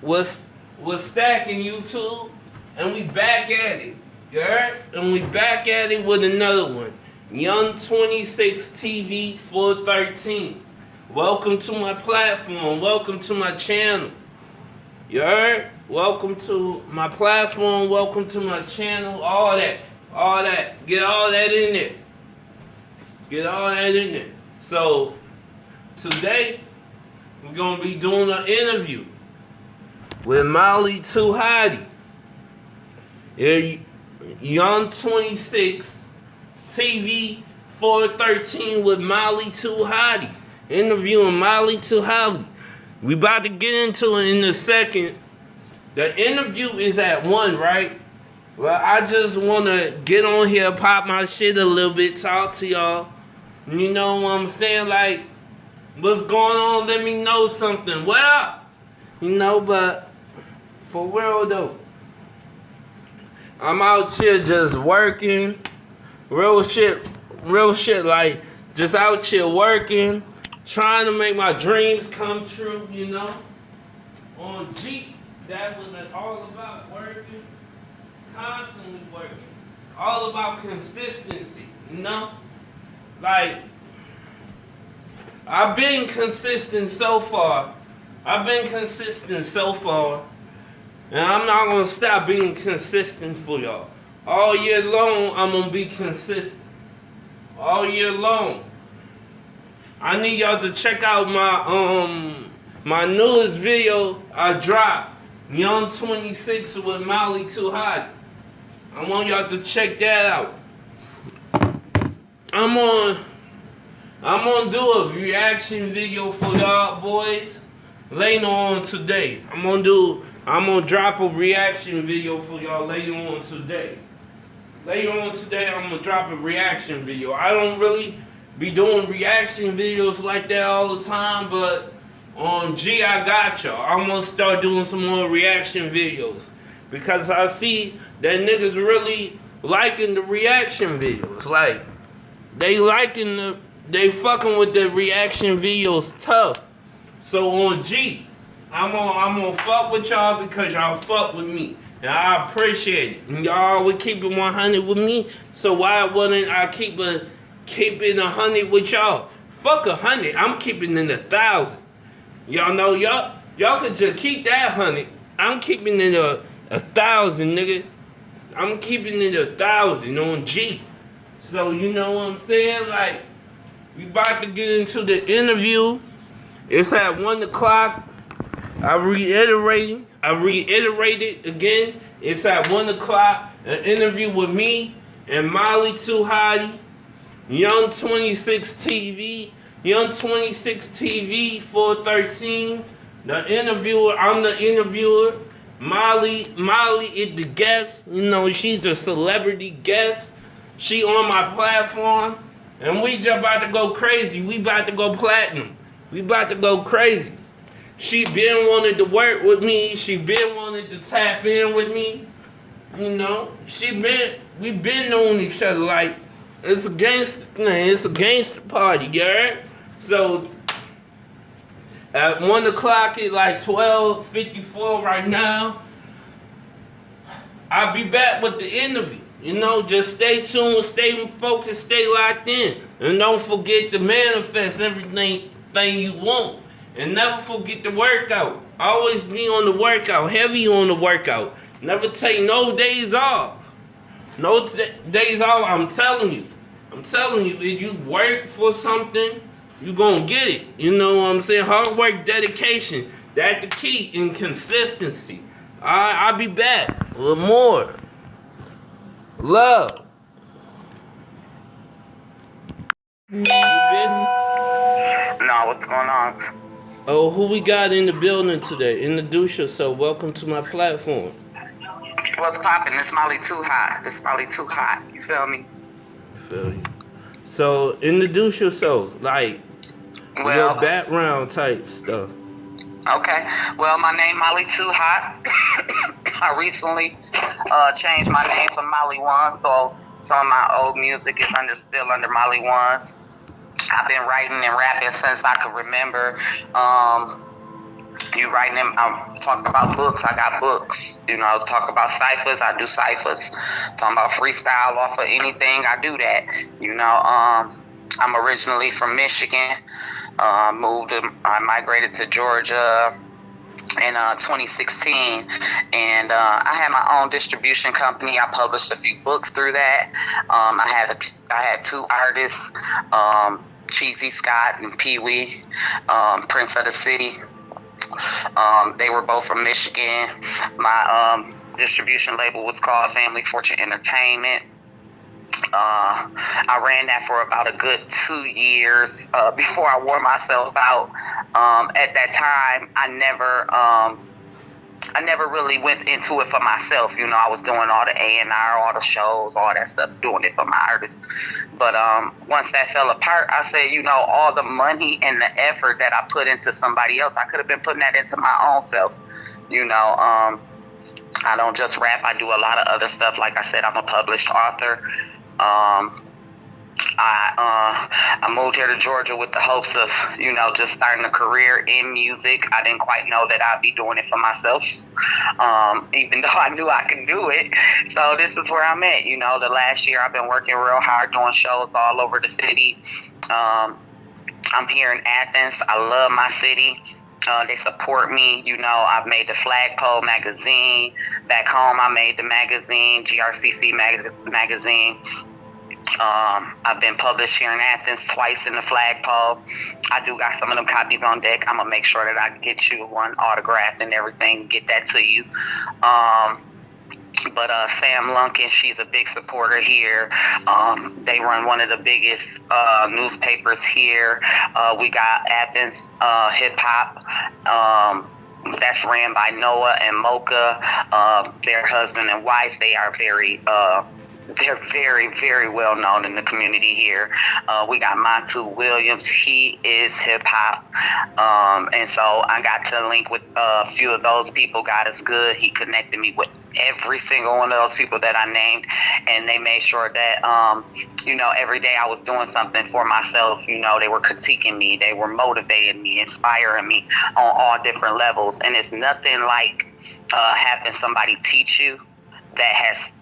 was stacking YouTube, and we back at it. You heard? And we back at it with another one. YoungTV413. Welcome to my platform. Welcome to my channel. You heard? Welcome to my platform. Welcome to my channel. All that. All that. Get all that in there. Get all that in there. So, today, we're going to be doing an interview with Molly2Hott. YoungTV413 with Molly2Hott. Interviewing Molly2Hott. We about to get into it in a second. The interview is at 1, right? Well, I just want to get on here, pop my shit a little bit, talk to y'all. You know what I'm saying? Like, what's going on? Let me know something. Well, but for real though, I'm out here just working. Real shit, like, just out here working. Trying to make my dreams come true, On G, that was all about working, constantly working. All about consistency, Like, I've been consistent so far. And I'm not going to stop being consistent for y'all. All year long, I'm going to be consistent. All year long. I need y'all to check out my newest video I dropped, Young26 with Molly2Hott. I want y'all to check that out. I'm gonna do a reaction video for y'all boys later on today. I'm gonna drop a reaction video for y'all later on today. Later on today, I'm gonna drop a reaction video. I don't really be doing reaction videos like that all the time, but on G, I got y'all. I'm gonna start doing some more reaction videos because I see that niggas really liking the reaction videos. Like, they fucking with the reaction videos tough. So on G, I'm gonna fuck with y'all because y'all fuck with me. And I appreciate it. And y'all would keep it 100 with me, so why wouldn't I keep it 100 with y'all? Fuck 100, I'm keeping it 1,000. Y'all know, y'all could just keep that 100. I'm keeping it 1,000, nigga. I'm keeping it 1,000 on G. So you know what I'm saying? Like, we about to get into the interview. It's at 1 o'clock. I reiterated again. It's at 1 o'clock. An interview with me and Molly2Hott, YoungTV413. The interviewer, I'm the interviewer. Molly is the guest. She's the celebrity guest. She on my platform. And we just about to go crazy. We about to go platinum. We about to go crazy. She been wanted to work with me. She been wanted to tap in with me. We been knowing each other like it's a gangster party, you heard? So at 1 o'clock, it's like 12:54 right now. I'll be back with the interview. Just stay tuned, stay focused, stay locked in. And don't forget to manifest everything you want. And never forget the workout. Always be on the workout, heavy on the workout. Never take no days off. No days off, I'm telling you. If you work for something, you gonna get it. You know what I'm saying? Hard work, dedication. That's the key, and consistency. I'll be back with more love. You busy? No, what's going on? Oh, who we got in the building today? Introduce yourself. Welcome to my platform. What's poppin'? It's Molly2Hott. You feel me? Feel you. So, introduce yourself. Like, your background type stuff. Okay. Well, my name Molly2Hott. I recently changed my name from Molly1, so some of my old music is still under Molly1's. I've been writing and rapping since I could remember. You writing them? I'm talking about books. I got books. Talk about ciphers. I do ciphers. Talking about freestyle off of anything. I do that. I'm originally from Michigan. I migrated to Georgia in 2016, and I had my own distribution company. I published a few books through that. I had two artists, Cheesy Scott and Pee Wee, Prince of the City. They were both from Michigan. My distribution label was called Family Fortune Entertainment. I ran that for about a good 2 years before I wore myself out. At that time, I never really went into it for myself. I was doing all the A&R, all the shows, all that stuff, doing it for my artists. But once that fell apart, I said, all the money and the effort that I put into somebody else, I could have been putting that into my own self. I don't just rap. I do a lot of other stuff. Like I said, I'm a published author. I moved here to Georgia with the hopes of, just starting a career in music. I didn't quite know that I'd be doing it for myself, even though I knew I could do it. So this is where I'm at. The last year I've been working real hard, doing shows all over the city. I'm here in Athens. I love my city. They support me. I've made the Flagpole magazine. Back home, I made the magazine, GRCC magazine. I've been published here in Athens twice in the Flagpole. I do got some of them copies on deck. I'm going to make sure that I get you one autographed and everything, get that to you. But Sam Lunkin, she's a big supporter here. They run one of the biggest newspapers here. We got Athens Hip Hop. That's ran by Noah and Mocha. Their husband and wife. They're very, very well known in the community here. We got Montu Williams. He is hip hop. And so I got to link with a few of those people. God is good. He connected me with every single one of those people that I named. And they made sure that, every day I was doing something for myself. They were critiquing me. They were motivating me, inspiring me on all different levels. And it's nothing like having somebody teach you that has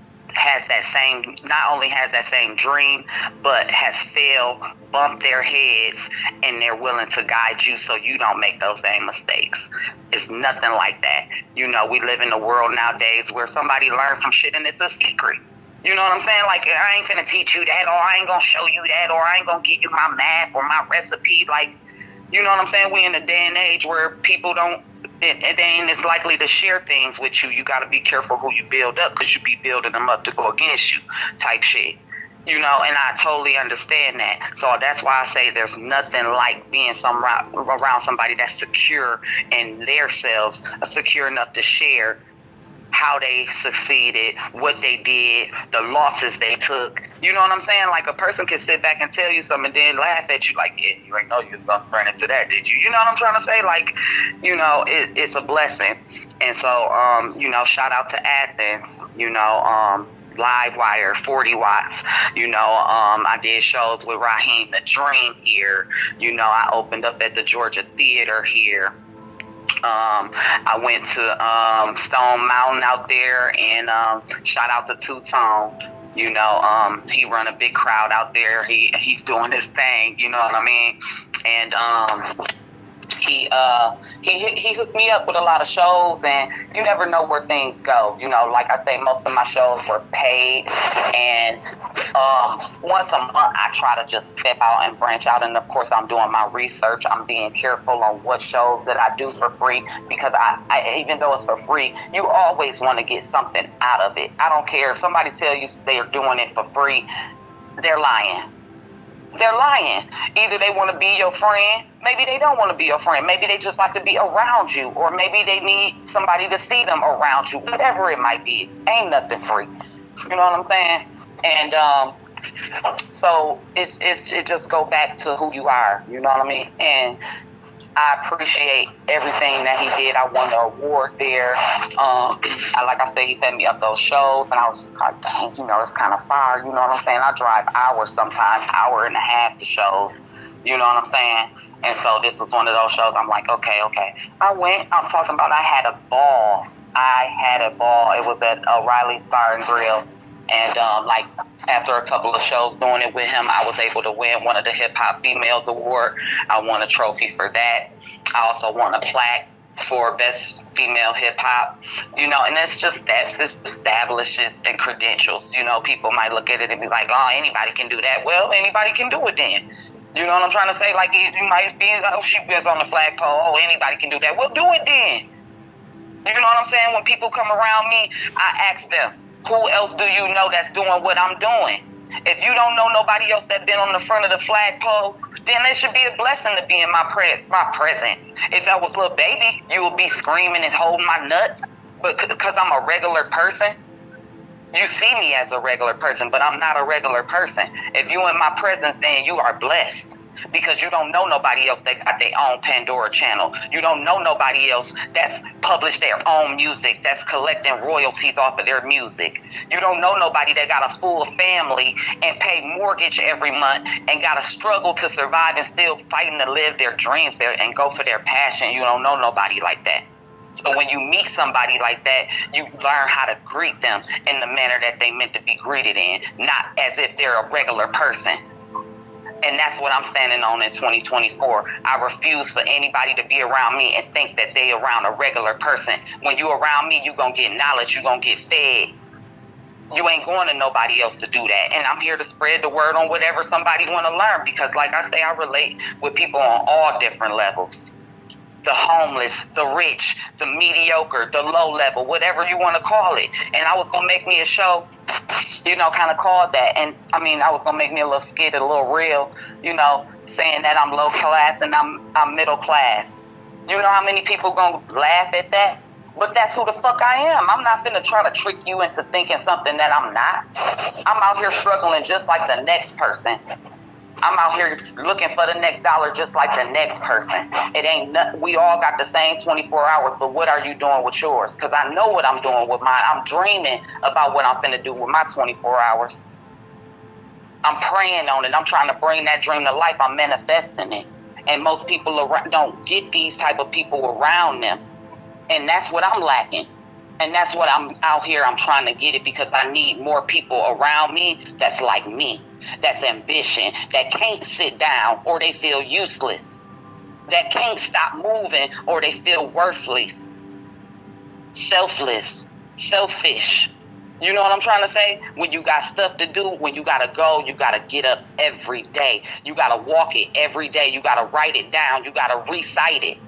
that same, not only has that same dream, but has failed, bumped their heads, and they're willing to guide you so you don't make those same mistakes. It's nothing like that. We live in a world nowadays where somebody learns some shit and it's a secret. You know what I'm saying? Like, I ain't finna teach you that, or I ain't gonna show you that, or I ain't gonna give you my math or my recipe. Like, you know what I'm saying? We in a day and age where people they ain't as likely to share things with you. You got to be careful who you build up, because you be building them up to go against you type shit. And I totally understand that. So that's why I say there's nothing like being around somebody that's secure in themselves, secure enough to share how they succeeded, what they did, the losses they took. You know what I'm saying? Like, a person can sit back and tell you something and then laugh at you like, yeah, you ain't know you was gonna run into that, did you? You know what I'm trying to say? Like, it's a blessing. And so, shout out to Athens, Livewire, 40 Watts. I did shows with Raheem the Dream here. I opened up at the Georgia Theater here. I went to Stone Mountain out there, and shout out to Two Tone. He run a big crowd out there. He's doing his thing. You know what I mean? And he hooked me up with a lot of shows, and you never know where things go. Like I say, most of my shows were paid, and once a month I try to just step out and branch out. And of course, I'm doing my research. I'm being careful on what shows that I do for free, because I even though it's for free, you always want to get something out of it. I don't care if somebody tell you they're doing it for free, they're lying. They're lying. Either they want to be your friend, maybe they don't want to be your friend, maybe they just like to be around you, or maybe they need somebody to see them around you. Whatever it might be, ain't nothing free. You know what I'm saying? And so it just go back to who you are. You know what I mean? And I appreciate everything that he did. I won the award there. Like I said, he set me up those shows, and I was just like, dang, it's kind of far. You know what I'm saying? I drive hours sometimes, hour and a half to shows. You know what I'm saying? And so this was one of those shows. I'm like, okay. I went. I'm talking about I had a ball. It was at O'Reilly's Bar and Grill. And like after a couple of shows doing it with him, I was able to win one of the Hip Hop Females Award. I won a trophy for that. I also won a plaque for Best Female Hip Hop. And it's just that. It establishes and credentials. People might look at it and be like, oh, anybody can do that. Well, anybody can do it then. You know what I'm trying to say? Like, you might be, oh, she was on the flagpole. Oh, anybody can do that. Well, do it then. You know what I'm saying? When people come around me, I ask them, who else do you know that's doing what I'm doing? If you don't know nobody else that's been on the front of the flagpole, then it should be a blessing to be in my presence. If I was a little baby, you would be screaming and holding my nuts. But because I'm a regular person, you see me as a regular person, but I'm not a regular person. If you in my presence, then you are blessed. Because you don't know nobody else that got their own Pandora channel. You don't know nobody else that's published their own music, that's collecting royalties off of their music. You don't know nobody that got a full family and pay mortgage every month and got to struggle to survive and still fighting to live their dreams there and go for their passion. You don't know nobody like that. So when you meet somebody like that, you learn how to greet them in the manner that they meant to be greeted in, not as if they're a regular person. And that's what I'm standing on in 2024. I refuse for anybody to be around me and think that they around a regular person. When you around me, you going to get knowledge. You going to get fed. You ain't going to nobody else to do that. And I'm here to spread the word on whatever somebody want to learn. Because like I say, I relate with people on all different levels. The homeless, the rich, the mediocre, the low level, whatever you want to call it. And I was going to make me a show, kind of called that. And I was going to make me a little skit, a little reel, saying that I'm low class and I'm middle class. You know how many people going to laugh at that? But that's who the fuck I am. I'm not finna try to trick you into thinking something that I'm not. I'm out here struggling just like the next person. I'm out here looking for the next dollar just like the next person. It ain't nothing. We all got the same 24 hours, but what are you doing with yours? Because I know what I'm doing with mine. I'm dreaming about what I'm finna do with my 24 hours. I'm praying on it. I'm trying to bring that dream to life. I'm manifesting it. And most people don't get these type of people around them. And that's what I'm lacking. And that's what I'm out here. I'm trying to get it because I need more people around me that's like me. That's ambition, that can't sit down or they feel useless, that can't stop moving or they feel worthless, selfless, selfish. You know what I'm trying to say? When you got stuff to do, when you got to go, you got to get up every day. You got to walk it every day. You got to write it down. You got to recite it.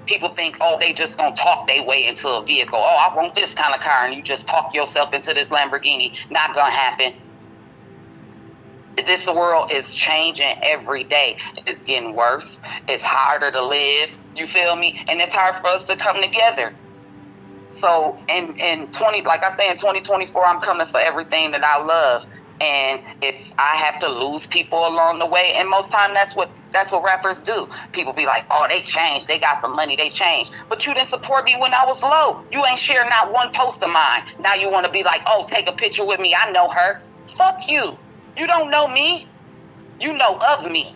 People think, oh, they just going to talk their way into a vehicle. Oh, I want this kind of car. And you just talk yourself into this Lamborghini. Not going to happen. This world is changing every day. It's getting worse. It's harder to live. You feel me? And it's hard for us to come together. So in 2024, I'm coming for everything that I love. And if I have to lose people along the way, and most time that's what rappers do. People be like, oh, they changed. They got some money. They changed. But you didn't support me when I was low. You ain't share not one post of mine. Now you want to be like, oh, take a picture with me. I know her. Fuck you. You don't know me. You know of me.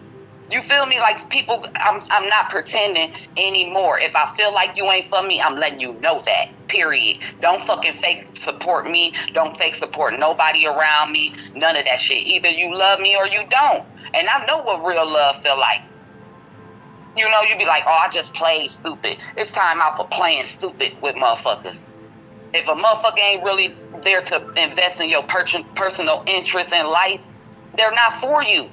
You feel me? Like people, I'm not pretending anymore. If I feel like you ain't for me, I'm letting you know that. Period. Don't fucking fake support me. Don't fake support nobody around me. None of that shit. Either you love me or you don't. And I know what real love feel like. You be like, oh, I just played stupid. It's time out for playing stupid with motherfuckers. If a motherfucker ain't really there to invest in your personal interest in life, they're not for you.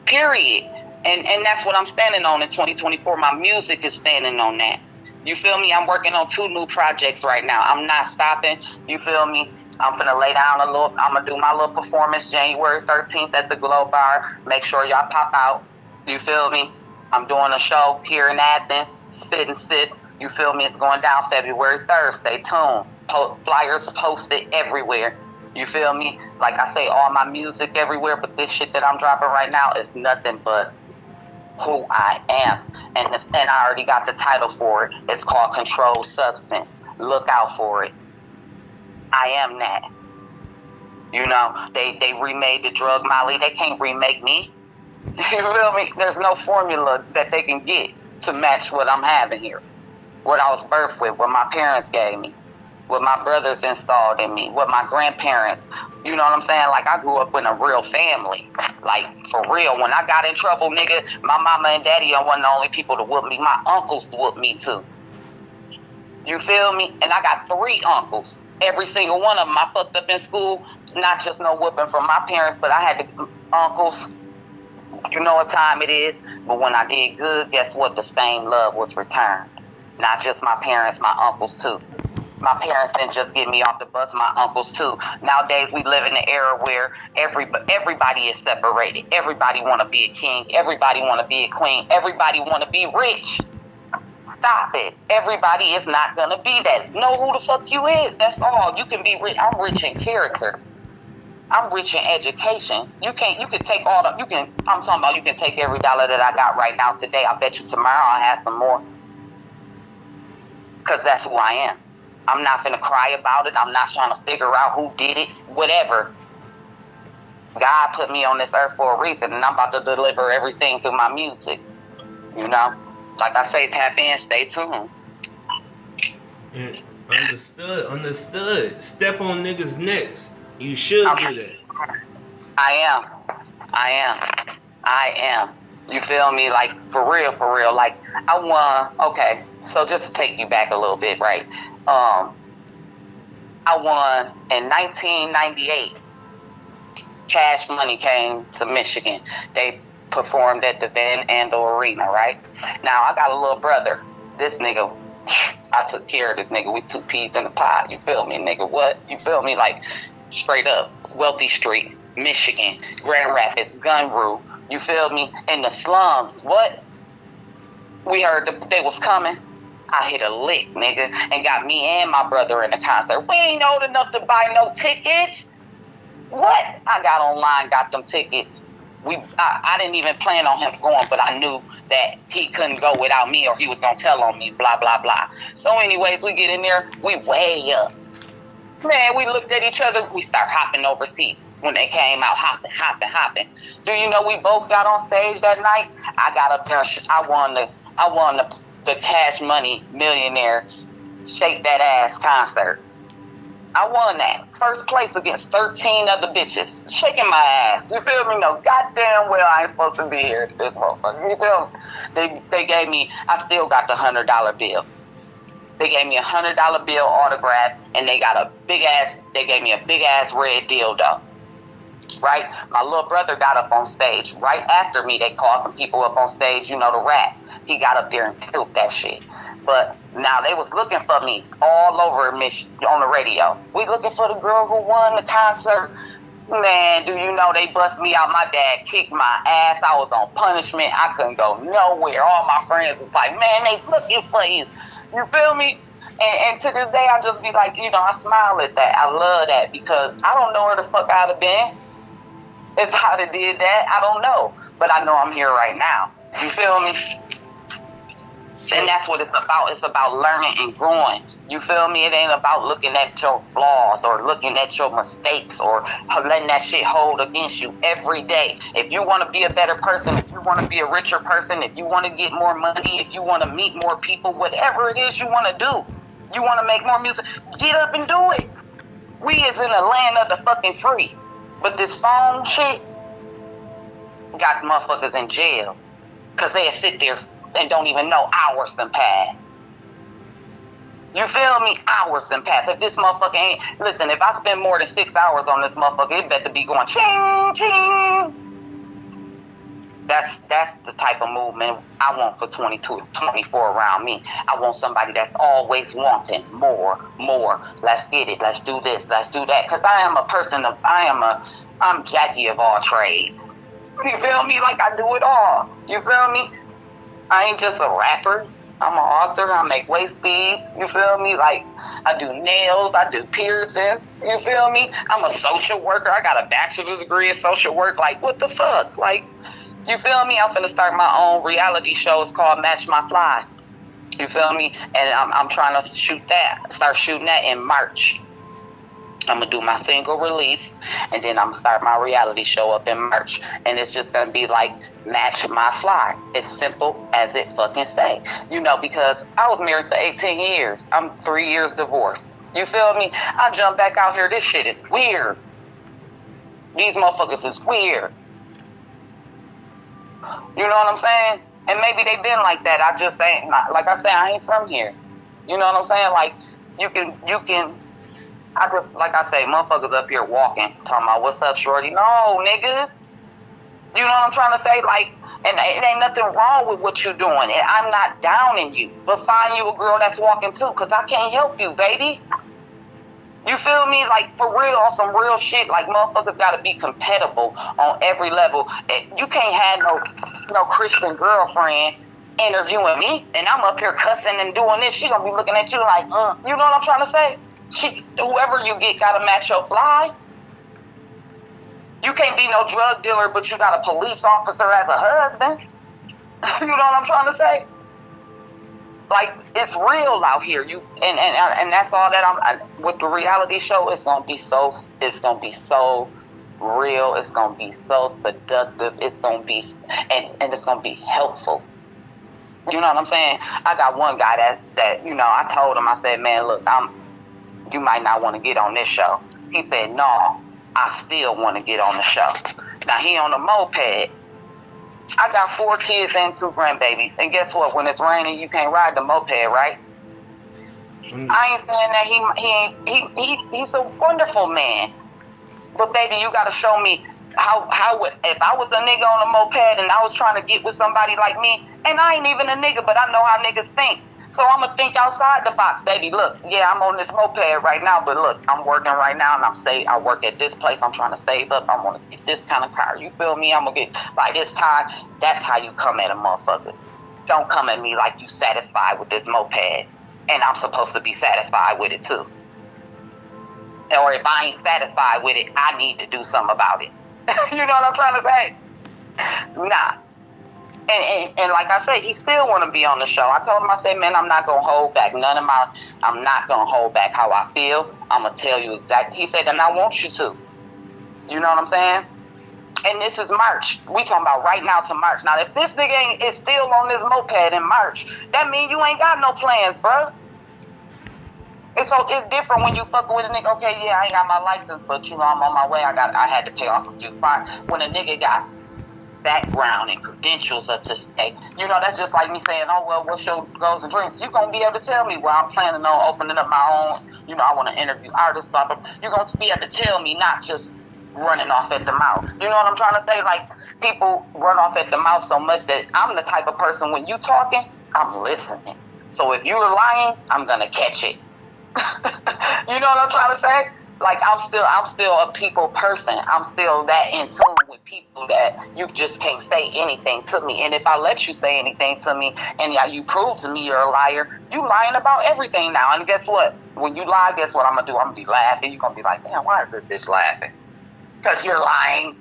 Period. And that's what I'm standing on in 2024. My music is standing on that. You feel me? I'm working on 2 new projects right now. I'm not stopping. You feel me? I'm finna lay down a little. I'm gonna do my little performance January 13th at the Globe Bar. Make sure y'all pop out. You feel me? I'm doing a show here in Athens. Sit and Sip. You feel me? It's going down February 3rd. Stay tuned. Flyers posted everywhere. You feel me? Like I say, all my music everywhere, but this shit that I'm dropping right now is nothing but who I am. And I already got the title for it. It's called Controlled Substance. Look out for it. I am that. You know, they remade the drug Molly. They can't remake me. You feel me? There's no formula that they can get to match what I'm having here. What I was birthed with, what my parents gave me, what my brothers installed in me, what my grandparents, you know what I'm saying? Like, I grew up in a real family. Like, for real. When I got in trouble, nigga, my mama and daddy weren't the only people to whoop me. My uncles whooped me, too. You feel me? And I got 3 uncles. Every single one of them, I fucked up in school. Not just no whooping from my parents, but I had the uncles. You know what time it is. But when I did good, guess what? The same love was returned. Not just my parents, my uncles too. My parents didn't just get me off the bus, my uncles too. Nowadays, we live in an era where everybody is separated. Everybody want to be a king. Everybody want to be a queen. Everybody want to be rich. Stop it. Everybody is not going to be that. Know who the fuck you is. That's all. You can be rich. I'm rich in character. I'm rich in education. You can take all the, I'm talking about you can take every dollar that I got right now today. I bet you tomorrow I'll have some more. Because that's who I am. I'm not going to cry about it. I'm not trying to figure out who did it. Whatever. God put me on this earth for a reason, and I'm about to deliver everything through my music. You know? Like I say, tap in, stay tuned. And understood. Step on niggas' necks. You should do that. I am. You feel me? Like, for real. Like, I won. Okay, so just to take you back a little bit, right? I won in 1998. Cash Money came to Michigan. They performed at the Van Andel Arena, right? Now, I got a little brother. This nigga, I took care of this nigga. We 2 peas in the pot. You feel me, nigga? What? You feel me? Like, straight up. Wealthy Street, Michigan, Grand Rapids, Gunru. You feel me? In the slums. What? We heard they was coming. I hit a lick, nigga, and got me and my brother in the concert. We ain't old enough to buy no tickets. What? I got online, got them tickets. I didn't even plan on him going, but I knew that he couldn't go without me or he was going to tell on me, blah, blah, blah. So anyways, we get in there, we way up. Man, we looked at each other, we start hopping over seats. When they came out, hopping. Do you know we both got on stage that night? I got up there, I won the Cash Money Millionaire Shake That Ass concert. I won that. First place against 13 other bitches. Shaking my ass. You feel me? No, goddamn well I ain't supposed to be here at this motherfucker. You feel me? They gave me, I still got the $100 bill. They gave me a $100 bill autograph, and they gave me a big ass red dildo. Right? My little brother got up on stage. Right after me, they called some people up on stage, you know, to rap. He got up there and killed that shit. But now they was looking for me all over on the radio. We looking for the girl who won the concert. Man, do you know they bust me out? My dad kicked my ass. I was on punishment. I couldn't go nowhere. All my friends was like, man, they looking for you. You feel me? And to this day, I just be like, you know, I smile at that. I love that because I don't know where the fuck I'd have been if I'd have did that. I don't know. But I know I'm here right now. You feel me? And that's what it's about. It's about learning and growing. You feel me? It ain't about looking at your flaws or looking at your mistakes or letting that shit hold against you every day. If you want to be a better person, if you want to be a richer person, if you want to get more money, if you want to meet more people, whatever it is you want to do, you want to make more music, get up and do it. We is in a land of the fucking free. But this phone shit got motherfuckers in jail because they sit there and don't even know hours done pass. You feel me? Hours done pass. If this motherfucker ain't... Listen, if I spend more than 6 hours on this motherfucker, it better be going ching, ching. That's the type of movement I want for 24 around me. I want somebody that's always wanting more. Let's get it. Let's do this. Let's do that. Because I am a person of... I'm Jackie of all trades. You feel me? Like I do it all. You feel me? I ain't just a rapper. I'm an author. I make waist beads. You feel me? Like, I do nails. I do piercings. You feel me? I'm a social worker. I got a bachelor's degree in social work. Like, what the fuck? Like, You feel me? I'm finna start my own reality show. It's called Match My Fly. You feel me? And I'm trying to start shooting that in March. I'm going to do my single release, and then I'm going to start my reality show up in March. And it's just going to be like Match My Fly. It's simple as it fucking say. You know, because I was married for 18 years. I'm 3 years divorced. You feel me? I jump back out here. This shit is weird. These motherfuckers is weird. You know what I'm saying? And maybe they been like that. I just ain't, like I said, I ain't from here. You know what I'm saying? Like, you can, I just, like I say, motherfuckers up here walking, talking about, what's up, shorty? No, nigga. You know what I'm trying to say? Like, and it ain't nothing wrong with what you're doing. And I'm not downing you. But find you a girl that's walking too, because I can't help you, baby. You feel me? Like, for real, on some real shit. Like, motherfuckers gotta be compatible on every level. You can't have no Christian girlfriend interviewing me, and I'm up here cussing and doing this. She gonna be looking at you like, you know what I'm trying to say? Whoever you get gotta match your fly. You can't be no drug dealer, but you got a police officer as a husband. You know what I'm trying to say? Like, it's real out here. And that's all that with the reality show. It's gonna be so real. It's gonna be so seductive. It's gonna be and it's gonna be helpful. You know what I'm saying? I got one guy that you know, I told him, I said, man, look, you might not want to get on this show. He said, no, I still want to get on the show. Now he on a moped. I got 4 kids and 2 grandbabies. And guess what? When it's raining, you can't ride the moped, right? I ain't saying that he's a wonderful man. But baby, you gotta show me how would, if I was a nigga on a moped and I was trying to get with somebody like me, and I ain't even a nigga, but I know how niggas think. So I'm gonna think outside the box, baby. Look, yeah, I'm on this moped right now, but look, I'm working right now, and I work at this place. I'm trying to save up. I want to get this kind of car. You feel me? I'm gonna get by this time. That's how you come at a motherfucker. Don't come at me like you satisfied with this moped, and I'm supposed to be satisfied with it too. Or if I ain't satisfied with it, I need to do something about it. You know what I'm trying to say? Nah. And like I said, he still want to be on the show. I told him, I said, man, I'm not going to hold back I'm not going to hold back how I feel. I'm going to tell you exactly. He said, and I want you to. You know what I'm saying? And this is March. We talking about right now to March. Now, if this nigga is still on this moped in March, that means you ain't got no plans, bruh. It's different when you fucking with a nigga. Okay, yeah, I ain't got my license, but you know, I'm on my way. I had to pay off a few fines. When a nigga got background and credentials up to stay. You know, that's just like me saying, oh, well, what's your goals and dreams? You're going to be able to tell me, well, I'm planning on opening up my own, you know, I want to interview artists, blah, blah. You're going to be able to tell me, not just running off at the mouth. You know what I'm trying to say? Like, people run off at the mouth so much that I'm the type of person, when you talking, I'm listening. So if you're lying, I'm going to catch it. You know what I'm trying to say? Like, I'm still a people person. I'm still that in tune with people that you just can't say anything to me. And if I let you say anything to me and you prove to me you're a liar, you lying about everything now. And guess what? When you lie, guess what I'm going to do? I'm going to be laughing. You're going to be like, damn, why is this bitch laughing? Because you're lying.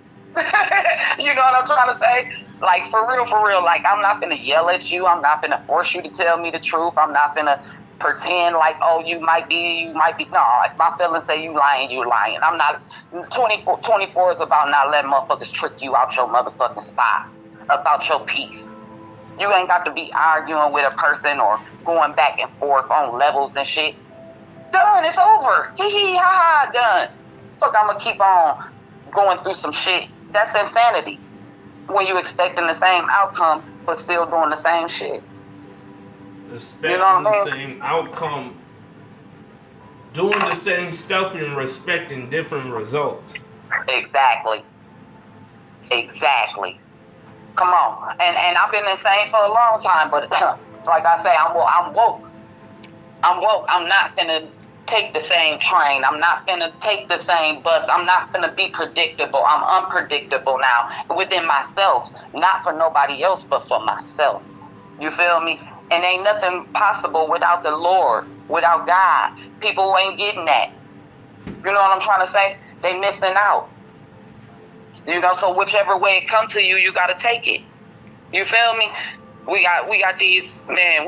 You know what I'm trying to say? Like, for real. Like, I'm not going to yell at you. I'm not going to force you to tell me the truth. I'm not going to pretend like, oh, you might be. No, if my feelings say you lying, you lying. I'm not. 24 is about not letting motherfuckers trick you out your motherfucking spot, about your peace. You ain't got to be arguing with a person or going back and forth on levels and shit. Done, it's over. Hee hee ha ha, done. Fuck, I'm gonna keep on going through some shit. That's insanity. When you expecting the same outcome but still doing the same shit. Expecting the same outcome, doing the same stuff and respecting different results. Exactly. Come on. And I've been the same for a long time, but like I say, I'm woke. I'm not finna take the same train. I'm not finna take the same bus. I'm not finna be predictable. I'm unpredictable now within myself. Not for nobody else, but for myself. You feel me? And ain't nothing possible without the Lord, without God. People ain't getting that. You know what I'm trying to say? They missing out. You know, so whichever way it come to you, you gotta take it. You feel me? We got these, man,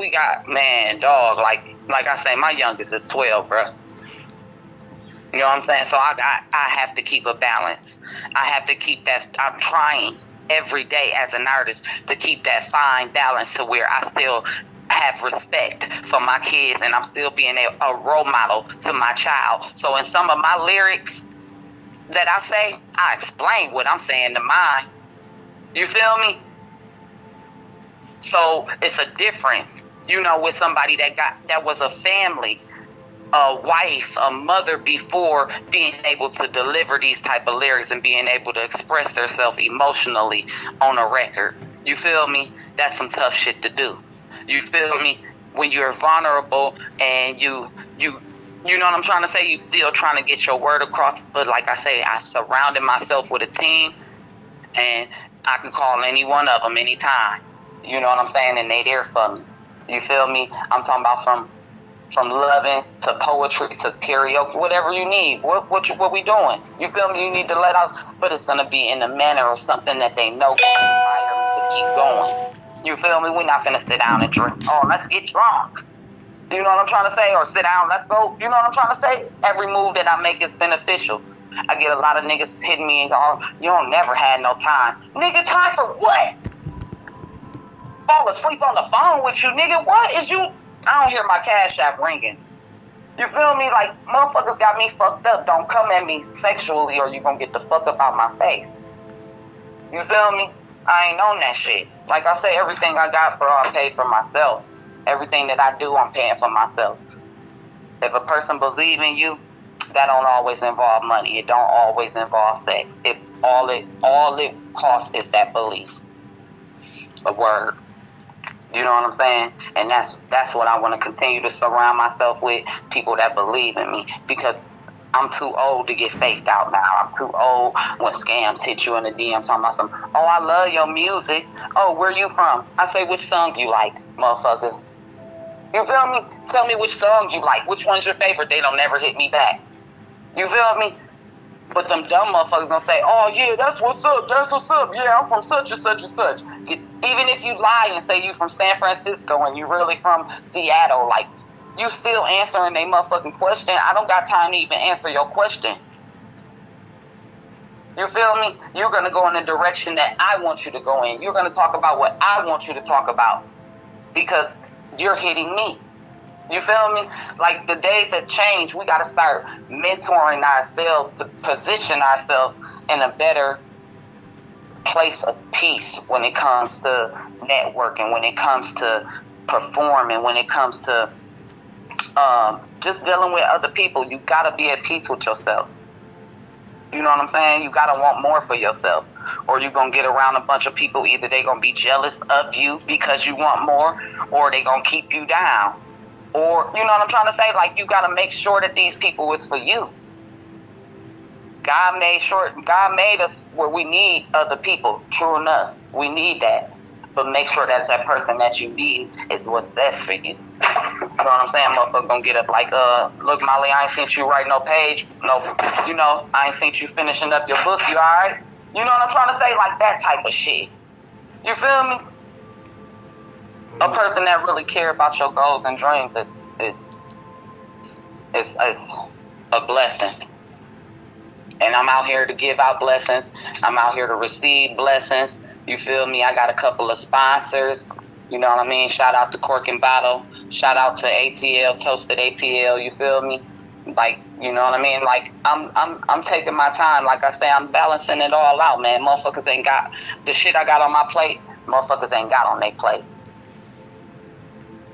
dog, like I say, my youngest is 12, bro. You know what I'm saying? So I have to keep a balance. I have to keep that. I'm trying every day as an artist to keep that fine balance to where I still have respect for my kids and I'm still being a role model to my child. So in some of my lyrics that I say, I explain what I'm saying to mine. You feel me? So it's a difference, you know, with somebody that was a family, a wife, a mother before being able to deliver these type of lyrics and being able to express themselves emotionally on a record. You feel me? That's some tough shit to do. You feel me? When you're vulnerable and you know what I'm trying to say? You still trying to get your word across. But like I say, I surrounded myself with a team and I can call any one of them anytime. You know what I'm saying? And they there for me. You feel me? I'm talking about from loving to poetry to karaoke, whatever you need. What we doing? You feel me? You need to let out, but it's gonna be in a manner of something that they know can inspire me to keep going. You feel me? We're not gonna sit down and drink. Oh, let's get drunk. You know what I'm trying to say? Or sit down, let's go. You know what I'm trying to say? Every move that I make is beneficial. I get a lot of niggas hitting me and oh, you don't never had no time. Nigga, time for what? Fall asleep on the phone with you, nigga. What is you? I don't hear my Cash App ringing. You feel me? Like, motherfuckers got me fucked up. Don't come at me sexually or you gonna get the fuck up out my face. You feel me? I ain't on that shit. Like I say, everything I got for I pay for myself. Everything that I do, I'm paying for myself. If a person believes in you, that don't always involve money. It don't always involve sex. All it costs is that belief. A word. You know what I'm saying? And that's what I want to continue to surround myself with, people that believe in me, because I'm too old to get faked out now. I'm too old when scams hit you in the DM talking about some, oh, I love your music. Oh, where you from? I say, which song you like, motherfucker? You feel me? Tell me which song you like. Which one's your favorite? They don't never hit me back. You feel me? But them dumb motherfuckers gonna say, oh yeah, that's what's up, yeah, I'm from such and such and such. Even if you lie and say you from San Francisco and you really from Seattle, like, you still answering they motherfucking question. I don't got time to even answer your question. You feel me? You're gonna go in the direction that I want you to go in. You're gonna talk about what I want you to talk about because you're hitting me. You feel me? Like, the days have changed. We got to start mentoring ourselves to position ourselves in a better place of peace when it comes to networking, when it comes to performing, when it comes to just dealing with other people. You got to be at peace with yourself. You know what I'm saying? You got to want more for yourself. Or you're going to get around a bunch of people. Either they're going to be jealous of you because you want more, or they're going to keep you down. Or, you know what I'm trying to say? Like, you got to make sure that these people is for you. God made us where we need other people. True enough. We need that. But make sure that that person that you need is what's best for you. You know what I'm saying? Motherfucker gonna get up like, look, Molly, I ain't seen you write no page. No, you know, I ain't seen you finishing up your book. You alright? You know what I'm trying to say? Like that type of shit. You feel me? A person that really care about your goals and dreams is a blessing. And I'm out here to give out blessings. I'm out here to receive blessings. You feel me? I got a couple of sponsors. You know what I mean? Shout out to Cork and Bottle. Shout out to ATL, Toasted ATL. You feel me? Like, you know what I mean? Like, I'm taking my time. Like I say, I'm balancing it all out, man. Motherfuckers ain't got the shit I got on my plate. Motherfuckers ain't got on their plate.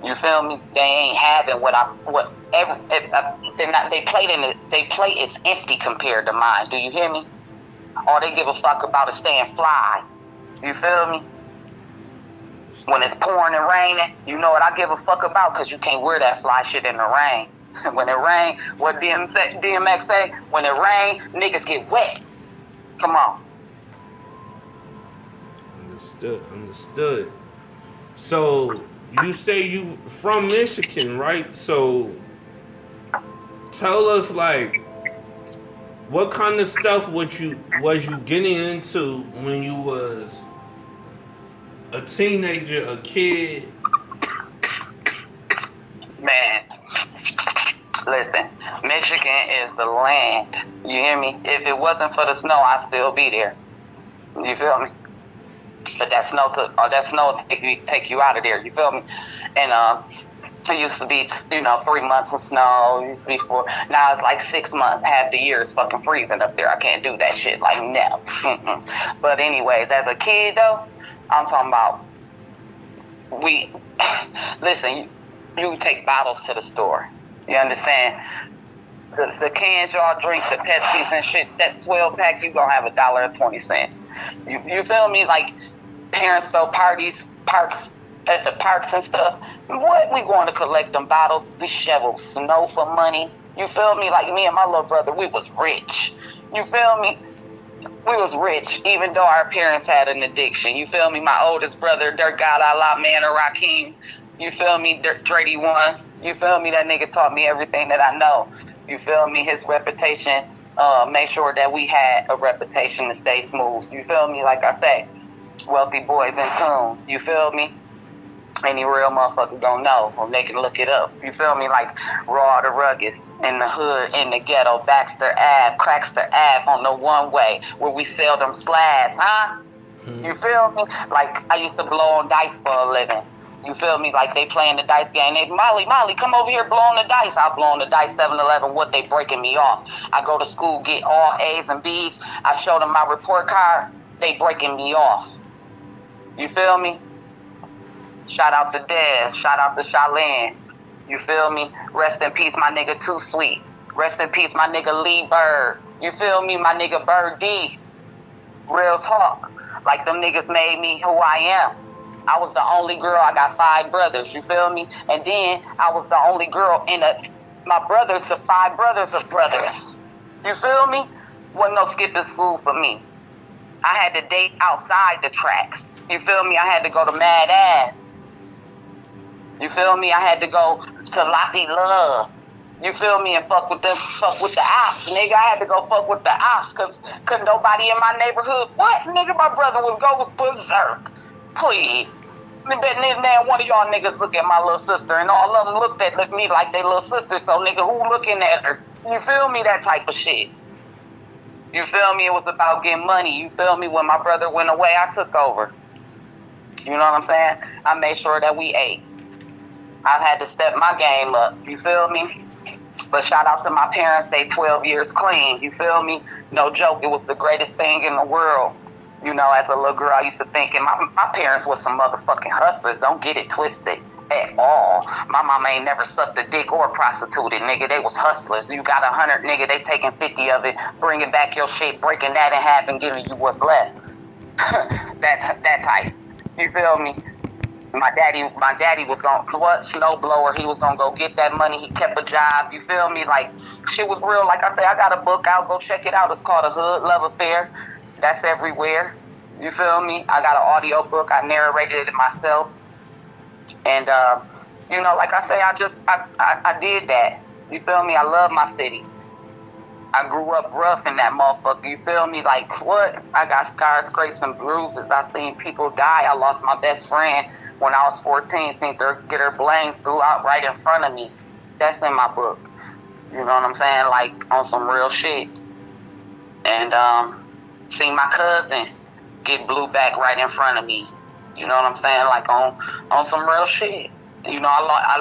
You feel me? They ain't having they plate is empty compared to mine. Do you hear me? All they give a fuck about is staying fly. You feel me? When it's pouring and raining, you know what I give a fuck about, because you can't wear that fly shit in the rain. When it rain, what DMX say? When it rain, niggas get wet. Come on. Understood. So, you say you from Michigan, right? So tell us, like, What kind of stuff was you getting into when you was a teenager, a kid? Man, listen, Michigan is the land. You hear me? If it wasn't for the snow, I'd still be there. You feel me? But that snow take you out of there. You feel me? And it used to be 3 months of snow. It used to be 4. Now it's like 6 months. Half the year is fucking freezing up there. I can't do that shit. Like no. But anyways, as a kid though, I'm talking about we. Listen, you take bottles to the store. You understand? The cans y'all drink, the Pepsis and shit, that 12 packs, you gonna have $1.20. You feel me? Like parents throw parties, parks at the parks and stuff. What? We going to collect them bottles? We shovel snow for money. You feel me? Like me and my little brother, we was rich. You feel me? We was rich, even though our parents had an addiction. You feel me? My oldest brother, Dirk God Allah Man or Rakim. You feel me? Drady one. You feel me? That nigga taught me everything that I know. You feel me? His reputation, make sure that we had a reputation to stay smooth. You feel me? Like I say, wealthy boys in tune. You feel me? Any real motherfucker don't know, or they can look it up. You feel me? Like Raw the Ruggeds, in the hood, in the ghetto, Baxter Ave, Crackster Ave on the one way, where we sell them slabs, huh? You feel me? Like I used to blow on dice for a living. You feel me? Like they playing the dice game. They, Molly, come over here, blow on the dice. I blow on the dice, 7-Eleven, what they breaking me off. I go to school, get all A's and B's. I show them my report card. They breaking me off. You feel me? Shout out to Dev. Shout out to Charlene. You feel me? Rest in peace, my nigga Too Sweet. Rest in peace, my nigga Lee Bird. You feel me? My nigga Bird D. Real talk. Like them niggas made me who I am. I was the only girl. I got 5 brothers. You feel me? And then I was the only girl in my brothers, the 5 brothers of brothers. You feel me? Wasn't no skipping school for me. I had to date outside the tracks. You feel me? I had to go to Mad Ave. You feel me? I had to go to Laffy Love. You feel me? And fuck with the ops, nigga. I had to go fuck with the ops because couldn't nobody in my neighborhood. What, nigga? My brother was berserk. Please. I bet now one of y'all niggas look at my little sister and all of them looked at me like they little sister. So nigga, who looking at her? You feel me? That type of shit. You feel me? It was about getting money. You feel me? When my brother went away, I took over. You know what I'm saying? I made sure that we ate. I had to step my game up. You feel me? But shout out to my parents. They 12 years clean. You feel me? No joke. It was the greatest thing in the world. You know, as a little girl, I used to think, and my parents was some motherfucking hustlers. Don't get it twisted at all. My mama ain't never sucked a dick or prostituted, nigga. They was hustlers. You got 100, nigga. They taking 50 of it, bringing back your shit, breaking that in half, and giving you what's left. that type. You feel me? My daddy was gonna snowblower. He was gonna go get that money. He kept a job. You feel me? Like shit was real. Like I say, I got a book out. Go check it out. It's called A Hood Love Affair. That's everywhere. You feel me? I got an audio book. I narrated it myself. And you know, like I say, I did that. You feel me? I love my city. I grew up rough in that motherfucker. You feel me? Like what? I got scars, scrapes, and bruises. I seen people die. I lost my best friend when I was 14. Seen her get her brains threw out right in front of me. That's in my book. You know what I'm saying? Like on some real shit. And seen my cousin get blew back right in front of me. You know what I'm saying? Like on some real shit. You know, I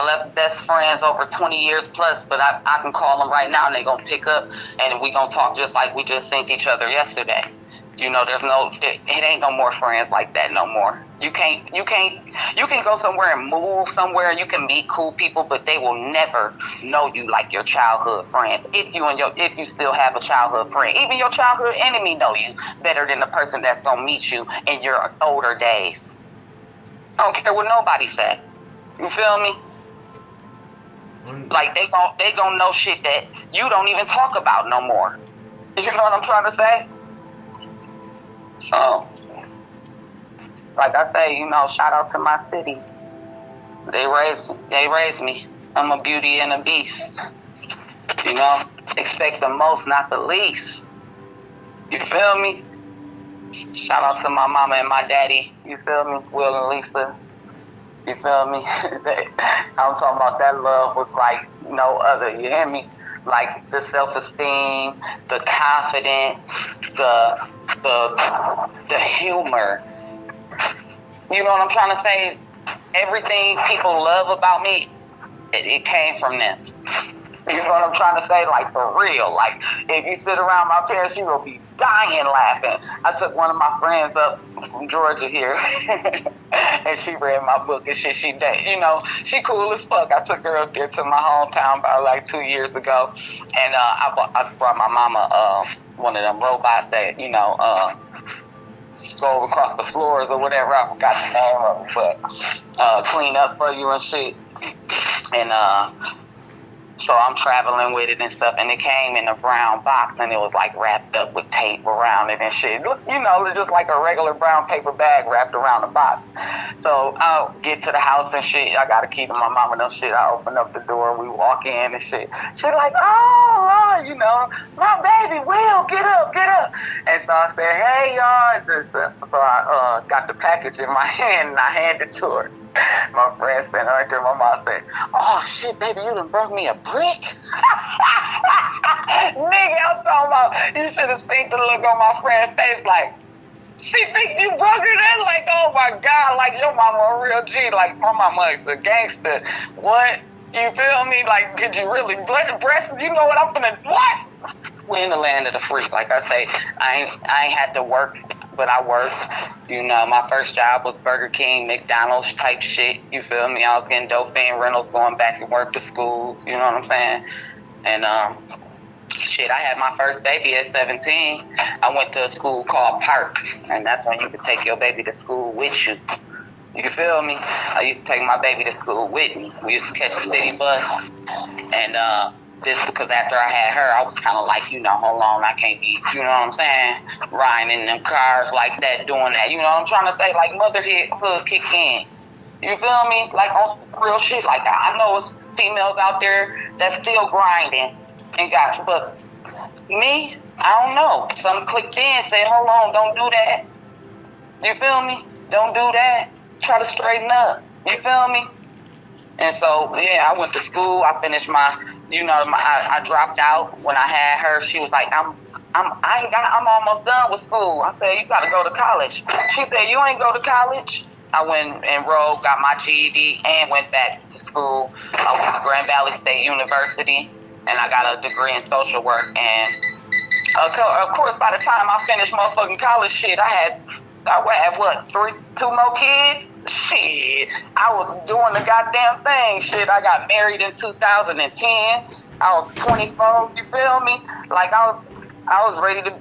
left best friends over 20 years plus, but I can call them right now and they gonna pick up and we gonna talk just like we just seen each other yesterday. You know, it ain't no more friends like that no more. You can go somewhere and move somewhere and you can meet cool people, but they will never know you like your childhood friends. If you still have a childhood friend, even your childhood enemy know you better than the person that's gonna meet you in your older days. I don't care what nobody say. You feel me? Like they gon' know shit that you don't even talk about no more. You know what I'm trying to say? So, like I say, you know, shout out to my city. They raised me. I'm a beauty and a beast. You know? expect the most, not the least. You feel me? Shout out to my mama and my daddy. You feel me? Will and Lisa. You feel me? I'm talking about that love was like no other. You hear me? Like the self-esteem, the confidence, the humor. You know what I'm trying to say? Everything people love about me, it came from them. You know what I'm trying to say? Like, for real. Like, if you sit around my parents, you will be dying laughing. I took one of my friends up from Georgia here, and she read my book and shit. She cool as fuck. I took her up there to my hometown about like 2 years ago, and I brought my mama one of them robots that, go across the floors or whatever. I forgot the name of it, but clean up for you and shit. And so I'm traveling with it and stuff, and it came in a brown box, and it was like wrapped up with tape around it and shit. It's just like a regular brown paper bag wrapped around the box. So I'll get to the house and shit. I got a key to my mama and them shit. I open up the door, we walk in and shit. She like, oh, my baby, Will, get up. And so I said, hey, y'all. So I got the package in my hand, and I handed it to her. My friend standing right there. My mom said, oh, shit, baby, you done brought me a brick? Nigga, I'm talking about, you should have seen the look on my friend's face like, she think you brought her that? Like, oh, my God, like, your mama a real G. Like, my mama is a gangster. What? You feel me? Like, did you really breast? You know what I'm finna, what? We in the land of the free. Like I say, I ain't had to work, but I worked. My first job was Burger King, McDonald's type shit. You feel me? I was getting dope fan rentals, going back and work to school. You know what I'm saying? And I had my first baby at 17. I went to a school called Parks, and that's when you could take your baby to school with you. You feel me? I used to take my baby to school with me. We used to catch the city bus, and just because after I had her, I was kind of like, hold on, I can't be, you know what I'm saying, riding in them cars like that, doing that. You know what I'm trying to say? Like, motherhood kick in. You feel me? Like, on some real shit. Like, I know it's females out there that's still grinding and got you, but me, I don't know. Something clicked in, said, hold on, don't do that. You feel me? Don't do that. Try to straighten up. You feel me? And so, yeah, I went to school. I finished I dropped out when I had her. She was like, I'm almost done with school. I said, you got to go to college. She said, you ain't go to college? I went enrolled, got my GED, and went back to school. I went to Grand Valley State University, and I got a degree in social work. And of course, by the time I finished motherfucking college shit, I had what, 2 more kids? Shit, I was doing the goddamn thing. Shit, I got married in 2010. I was 24, you feel me? Like, I was ready to,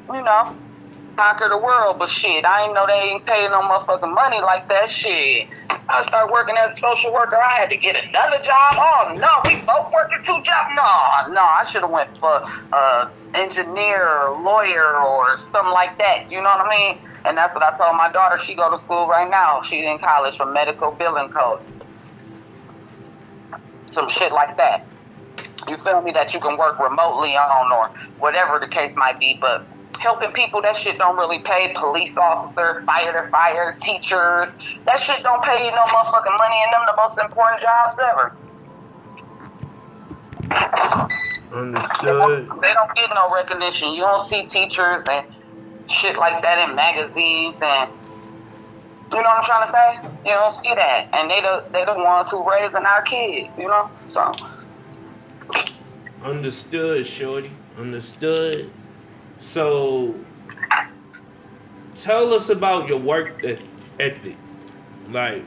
conquer the world, but shit, I ain't know they ain't paying no motherfucking money like that. Shit, I started working as a social worker. I had to get another job. Oh, no, we both working 2 jobs. No, I should have went for engineer or lawyer or something like that. You know what I mean? And that's what I told my daughter. She go to school right now. She's in college for medical billing code. Some shit like that. You feel me? That you can work remotely on or whatever the case might be. But helping people, that shit don't really pay. Police officer, firefighter, teachers. That shit don't pay you no motherfucking money, and them the most important jobs ever. Understood. They don't get no recognition. You don't see teachers and shit like that in magazines, and you know what I'm trying to say? You don't see that, and they the ones who raising our kids, So Understood, shorty. Understood. So tell us about your work ethic. Like,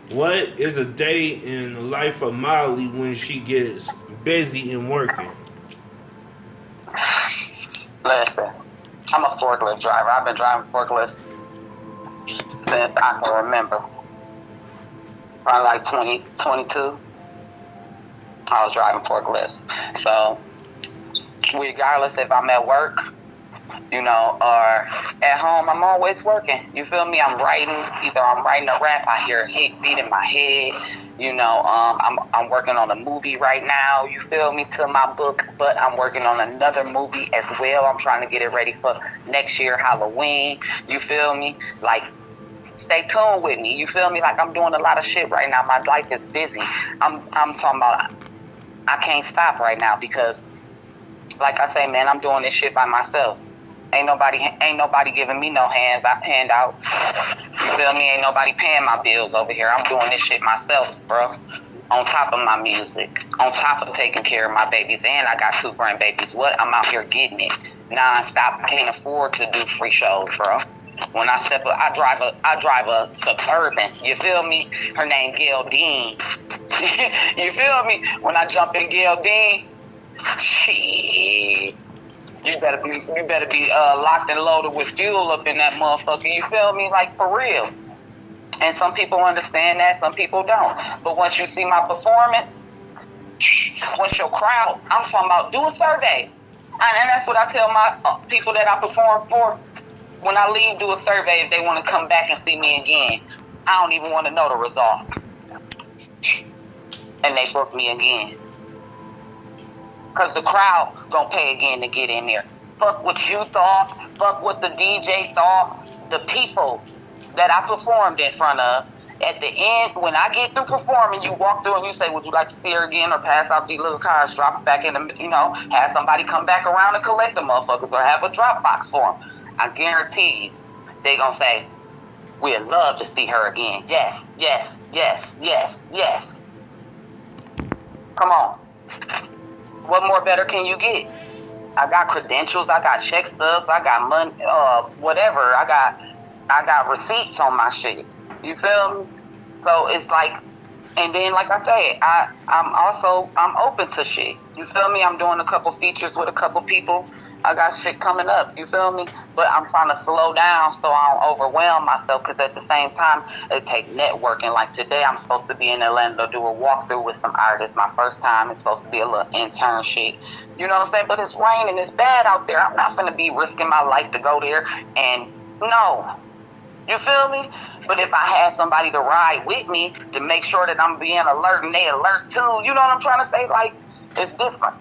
what is a day in the life of Molly when she gets busy and working? Listen, I'm a forklift driver. I've been driving forklifts since I can remember. Probably like 22. I was driving forklifts. So, regardless if I'm at work, you know, or at home, I'm always working. You feel me? I'm writing. Either I'm writing a rap, I hear a hit beat in my head. You know, I'm working on a movie right now. You feel me? To my book, but I'm working on another movie as well. I'm trying to get it ready for next year Halloween. You feel me? Like, stay tuned with me. You feel me? Like, I'm doing a lot of shit right now. My life is busy. I'm talking about. I can't stop right now because, like I say, man, I'm doing this shit by myself. Ain't nobody giving me no handouts. You feel me? Ain't nobody paying my bills over here. I'm doing this shit myself, bro. On top of my music, on top of taking care of my babies, and I got 2 grandbabies. What? I'm out here getting it non-stop. I can't afford to do free shows, bro. When I step up, I drive a Suburban. You feel me? Her name Gail Dean. You feel me? When I jump in Gail Dean, shit. You better be locked and loaded with fuel up in that motherfucker. You feel me? Like, for real. And some people understand that, some people don't. But once you see my performance, once your crowd, I'm talking about, do a survey. And that's what I tell my people that I perform for. When I leave, do a survey if they want to come back and see me again. I don't even want to know the results. And they book me again. Because the crowd gonna pay again to get in there. Fuck what you thought. Fuck what the DJ thought. The people that I performed in front of. At the end, when I get through performing, you walk through and you say, would you like to see her again? Or pass out these little cards, drop it back in the, you know, have somebody come back around and collect the motherfuckers, or have a drop box for them. I guarantee you, they gonna say, we'd love to see her again. Yes, yes, yes, yes, yes. Come on. What more better can you get? I got credentials, I got check stubs, I got money, whatever. I got receipts on my shit. You feel me? So it's like, and then like I say, I'm open to shit. You feel me? I'm doing a couple features with a couple people. I got shit coming up, you feel me? But I'm trying to slow down so I don't overwhelm myself, because at the same time, it takes networking. Like today, I'm supposed to be in Atlanta to do a walkthrough with some artists. My first time, it's supposed to be a little intern shit. You know what I'm saying? But it's raining, it's bad out there. I'm not going to be risking my life to go there. And no, you feel me? But if I had somebody to ride with me to make sure that I'm being alert and they alert too, you know what I'm trying to say? Like, it's different.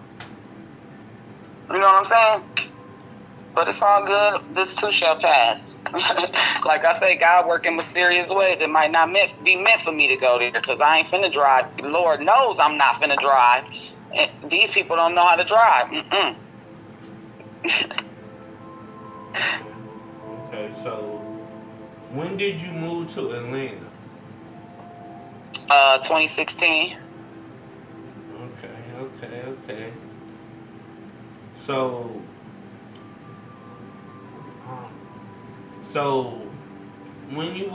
You know what I'm saying? But it's all good. This too shall pass. Like I say, God work in mysterious ways. It might not be meant for me to go there, because I ain't finna drive. Lord knows I'm not finna drive. And these people don't know how to drive. Okay, so when did you move to Atlanta? 2016. Okay. So when you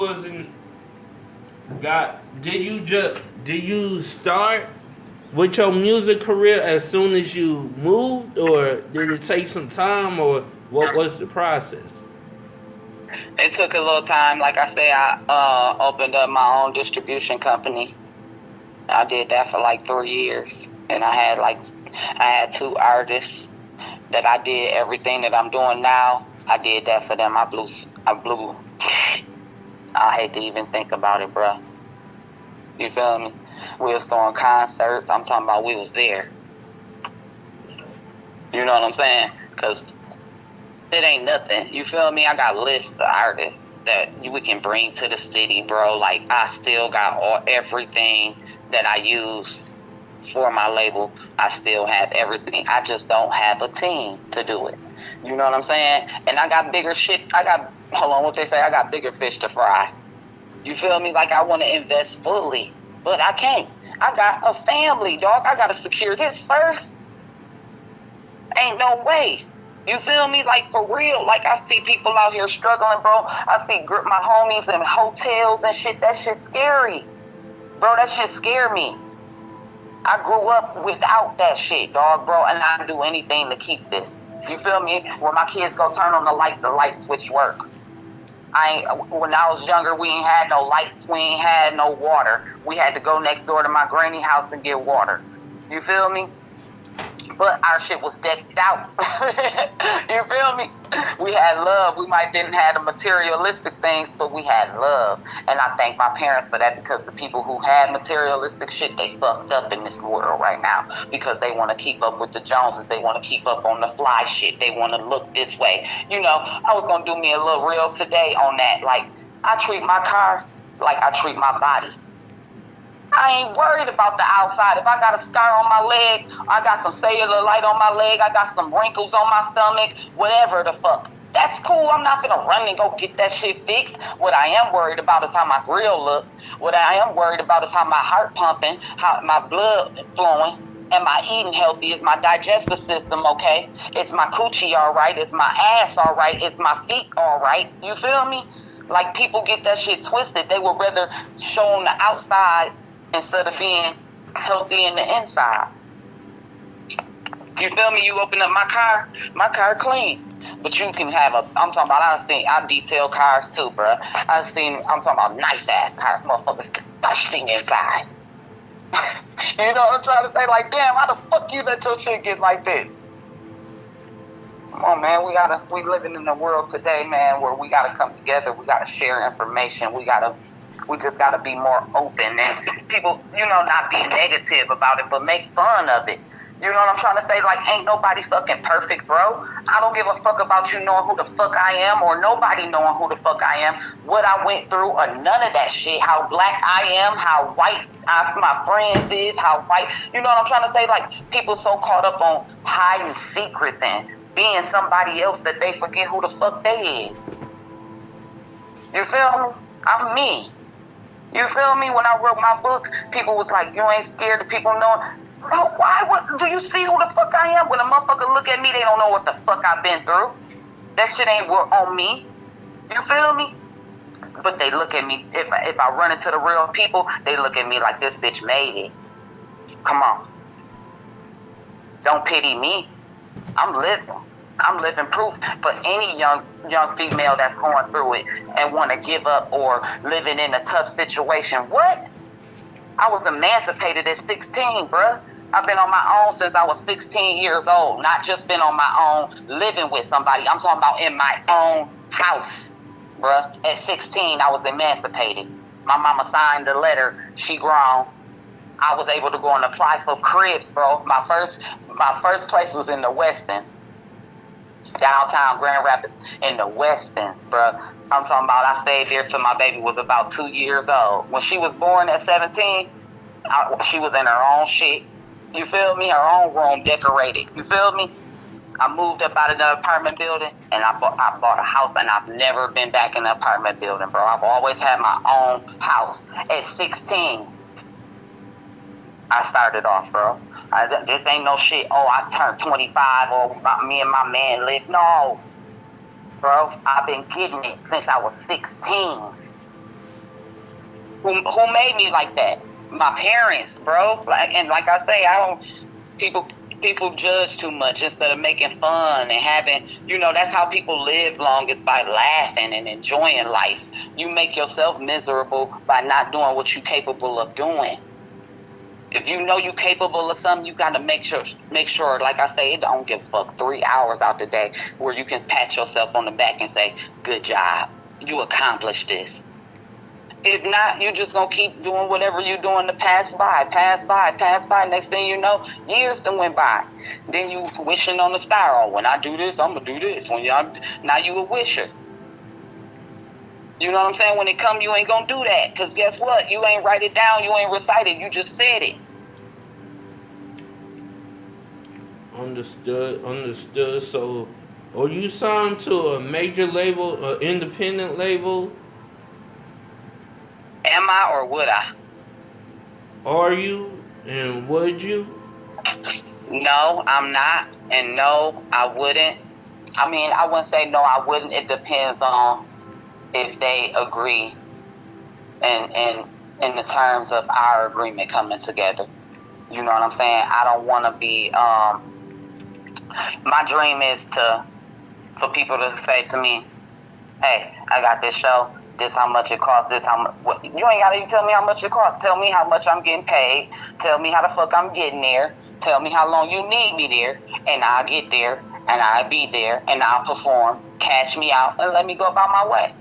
did you start with your music career as soon as you moved, or did it take some time, or what was the process? It took a little time. Like I say, I opened up my own distribution company. I did that for like 3 years, and I had 2 artists that I did everything that I'm doing now. I did that for them. I blew. I hate to even think about it, bro. You feel me? We was throwing concerts. I'm talking about we was there. You know what I'm saying? Because it ain't nothing. You feel me? I got lists of artists that we can bring to the city, bro. Like, I still got everything that I use for my label. I still have everything. I just don't have a team to do it. You know what I'm saying? And I got bigger shit. I got bigger fish to fry. You feel me? Like, I want to invest fully, but I can't. I got a family, dog. I got to secure this first. Ain't no way. You feel me? Like, for real. Like, I see people out here struggling, bro. I see my homies in hotels and shit. That shit scary. Bro, that shit scare me. I grew up without that shit, dog, bro, and I do anything to keep this. You feel me? When my kids go turn on the light switch work. When I was younger, we ain't had no lights, we ain't had no water. We had to go next door to my granny house and get water. You feel me? But our shit was decked out. You feel me? We had love. We might didn't have the materialistic things, but we had love. And I thank my parents for that, because the people who had materialistic shit, they fucked up in this world right now, because they want to keep up with the Joneses. They want to keep up on the fly shit. They want to look this way. You know, I was going to do me a little reel today on that. Like, I treat my car like I treat my body. I ain't worried about the outside. If I got a scar on my leg, I got some cellulite on my leg, I got some wrinkles on my stomach, whatever the fuck. That's cool. I'm not gonna run and go get that shit fixed. What I am worried about is how my grill look. What I am worried about is how my heart pumping, how my blood flowing. Am I eating healthy? Is my digestive system okay? Is my coochie all right? Is my ass all right? Is my feet all right? You feel me? Like, people get that shit twisted. They would rather show on the outside instead of being healthy in the inside. You feel me? You open up my car clean. But you can have I'm talking about, I detail cars too, bro. I'm talking about nice ass cars, motherfuckers disgusting inside. You know what I'm trying to say? Like, damn, how the fuck you let your shit get like this? Come on, man. We living in a world today, man, where we gotta come together. We gotta share information. We just gotta be more open, and people, not be negative about it, but make fun of it. You know what I'm trying to say? Like, ain't nobody fucking perfect, bro. I don't give a fuck about you knowing who the fuck I am, or nobody knowing who the fuck I am, what I went through, or none of that shit. How black I am, how white my friends is, how white. You know what I'm trying to say? Like, people so caught up on hiding secrets and being somebody else that they forget who the fuck they is. You feel me? I'm me. You feel me? When I wrote my book, people was like, you ain't scared of people knowing. Bro, why? What? Do you see who the fuck I am? When a motherfucker look at me, they don't know what the fuck I've been through. That shit ain't on me. You feel me? But they look at me, if I run into the real people, they look at me like, this bitch made it. Come on. Don't pity me. I'm living proof for any young female that's going through it and want to give up or living in a tough situation. What? I was emancipated at 16, bruh. I've been on my own since I was 16 years old. Not just been on my own living with somebody. I'm talking about in my own house, bruh. At 16, I was emancipated. My mama signed the letter. She grown. I was able to go and apply for cribs, bro. My first place was in the Western. Downtown Grand Rapids in the Westons, bro. I'm talking about, I stayed there till my baby was about 2 years old. When she was born at 17, she was in her own shit. You feel me? Her own room decorated. You feel me? I moved up out of the apartment building, and I bought a house, and I've never been back in the apartment building, bro. I've always had my own house. At 16, I started off, bro. This ain't no shit. Oh, I turned 25, or me and my man lived. No, bro. I've been getting it since I was 16. Who made me like that? My parents, bro. Like I say, people judge too much instead of making fun and having. That's how people live long, is by laughing and enjoying life. You make yourself miserable by not doing what you're capable of doing. If you know you're capable of something, you got to make sure, like I say, it don't give a fuck, 3 hours out the day where you can pat yourself on the back and say, good job, you accomplished this. If not, you just going to keep doing whatever you're doing to pass by. Next thing you know, years done went by. Then you wishing on the star, oh, when I do this, I'm going to do this. Now you a wisher. You know what I'm saying? When it come, you ain't gonna do that. Because guess what? You ain't write it down. You ain't recite it. You just said it. Understood. So, are you signed to a major label, an independent label? Am I, or would I? Are you? And would you? No, I'm not. And no, I wouldn't. I mean, I wouldn't say no, I wouldn't. It depends on if they agree and in the terms of our agreement coming together. You know what I'm saying? I don't want to be, my dream is for people to say to me, hey, I got this show, this how much it costs, this how much, you ain't got to even tell me how much it costs. Tell me how much I'm getting paid. Tell me how the fuck I'm getting there. Tell me how long you need me there, and I'll get there. and I'll be there, and I'll perform, cash me out, and let me go about my way.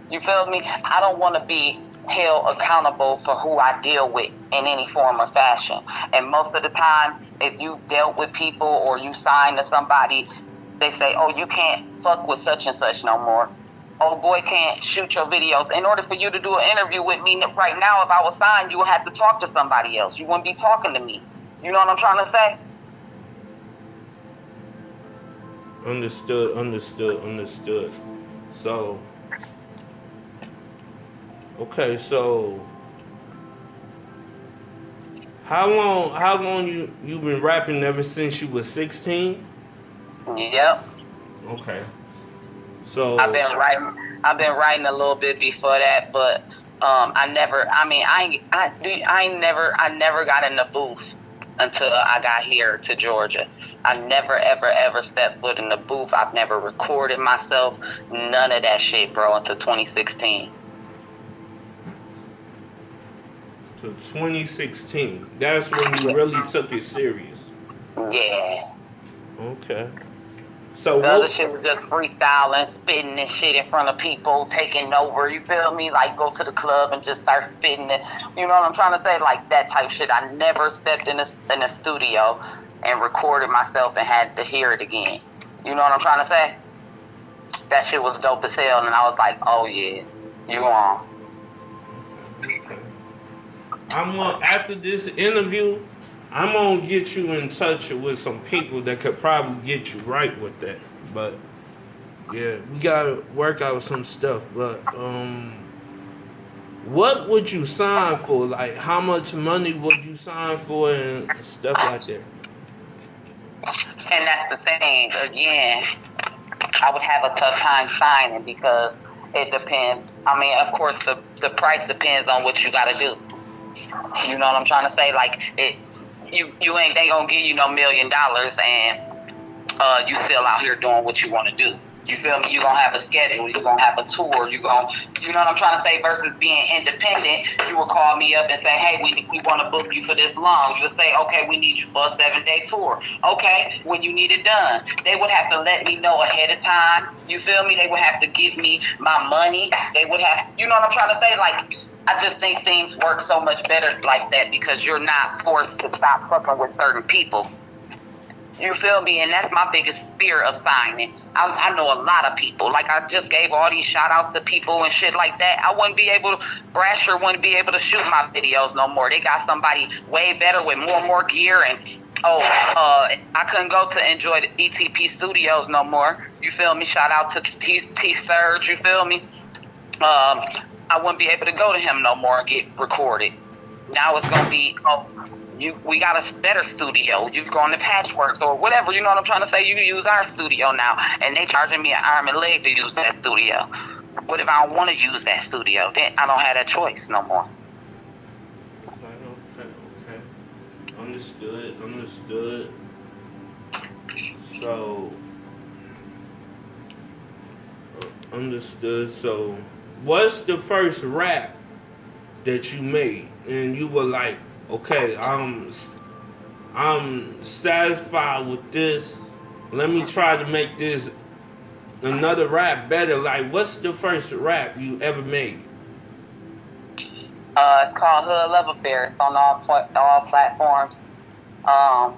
You feel me? I don't want to be held accountable for who I deal with in any form or fashion. And most of the time, if you dealt with people or you sign to somebody, they say, oh, you can't fuck with such and such no more. Oh, boy can't shoot your videos. In order for you to do an interview with me right now, if I was signed, you would have to talk to somebody else. You wouldn't be talking to me. You know what I'm trying to say? Understood. So, okay, so how long you been rapping ever since you was 16? Yep. Okay. So I've been writing a little bit before that, but I never got in the booth until I got here to Georgia. I never ever stepped foot in the booth. I've never recorded myself, none of that shit, bro, until 2016. to 2016. That's when you really took it serious. Yeah. Okay. So the other shit was just freestyling, spitting and shit in front of people, taking over, you feel me? Like, go to the club and just start spitting it. You know what I'm trying to say? Like, that type shit. I never stepped in a studio and recorded myself and had to hear it again. You know what I'm trying to say? That shit was dope as hell, and I was like, oh, yeah, you on. After this interview, I'm gonna get you in touch with some people that could probably get you right with that. But yeah, we gotta work out some stuff. But what would you sign for? Like, how much money would you sign for and stuff like that? And that's the thing. Again, I would have a tough time signing because it depends. I mean, of course, the price depends on what you gotta do. You know what I'm trying to say? Like, they gonna give you no $1 million and you still out here doing what you want to do. You feel me? You gonna have a schedule. You gonna have a tour. You know what I'm trying to say? Versus being independent, you will call me up and say, hey, we want to book you for this long. You will say, okay, we need you for a 7-day tour. Okay, when you need it done, they would have to let me know ahead of time. You feel me? They would have to give me my money. They would have, you know what I'm trying to say? Like, I just think things work so much better like that because you're not forced to stop fucking with certain people. You feel me? And that's my biggest fear of signing. I know a lot of people. Like, I just gave all these shout outs to people and shit like that. I wouldn't be able to, Brasher wouldn't be able to shoot my videos no more. They got somebody way better with more gear. And, I couldn't go to enjoy the ETP studios no more. You feel me? Shout out to T Surge. You feel me? I wouldn't be able to go to him no more and get recorded. Now it's going to be, we got a better studio. You can go on the Patchworks or whatever. You know what I'm trying to say? You can use our studio now. And they charging me an arm and leg to use that studio. What if I don't want to use that studio? Then I don't have that choice no more. Okay. Understood. So, what's the first rap that you made? And you were like, okay, I'm satisfied with this. Let me try to make this another rap better. Like, what's the first rap you ever made? It's called Hood Love Affair. It's on all platforms. I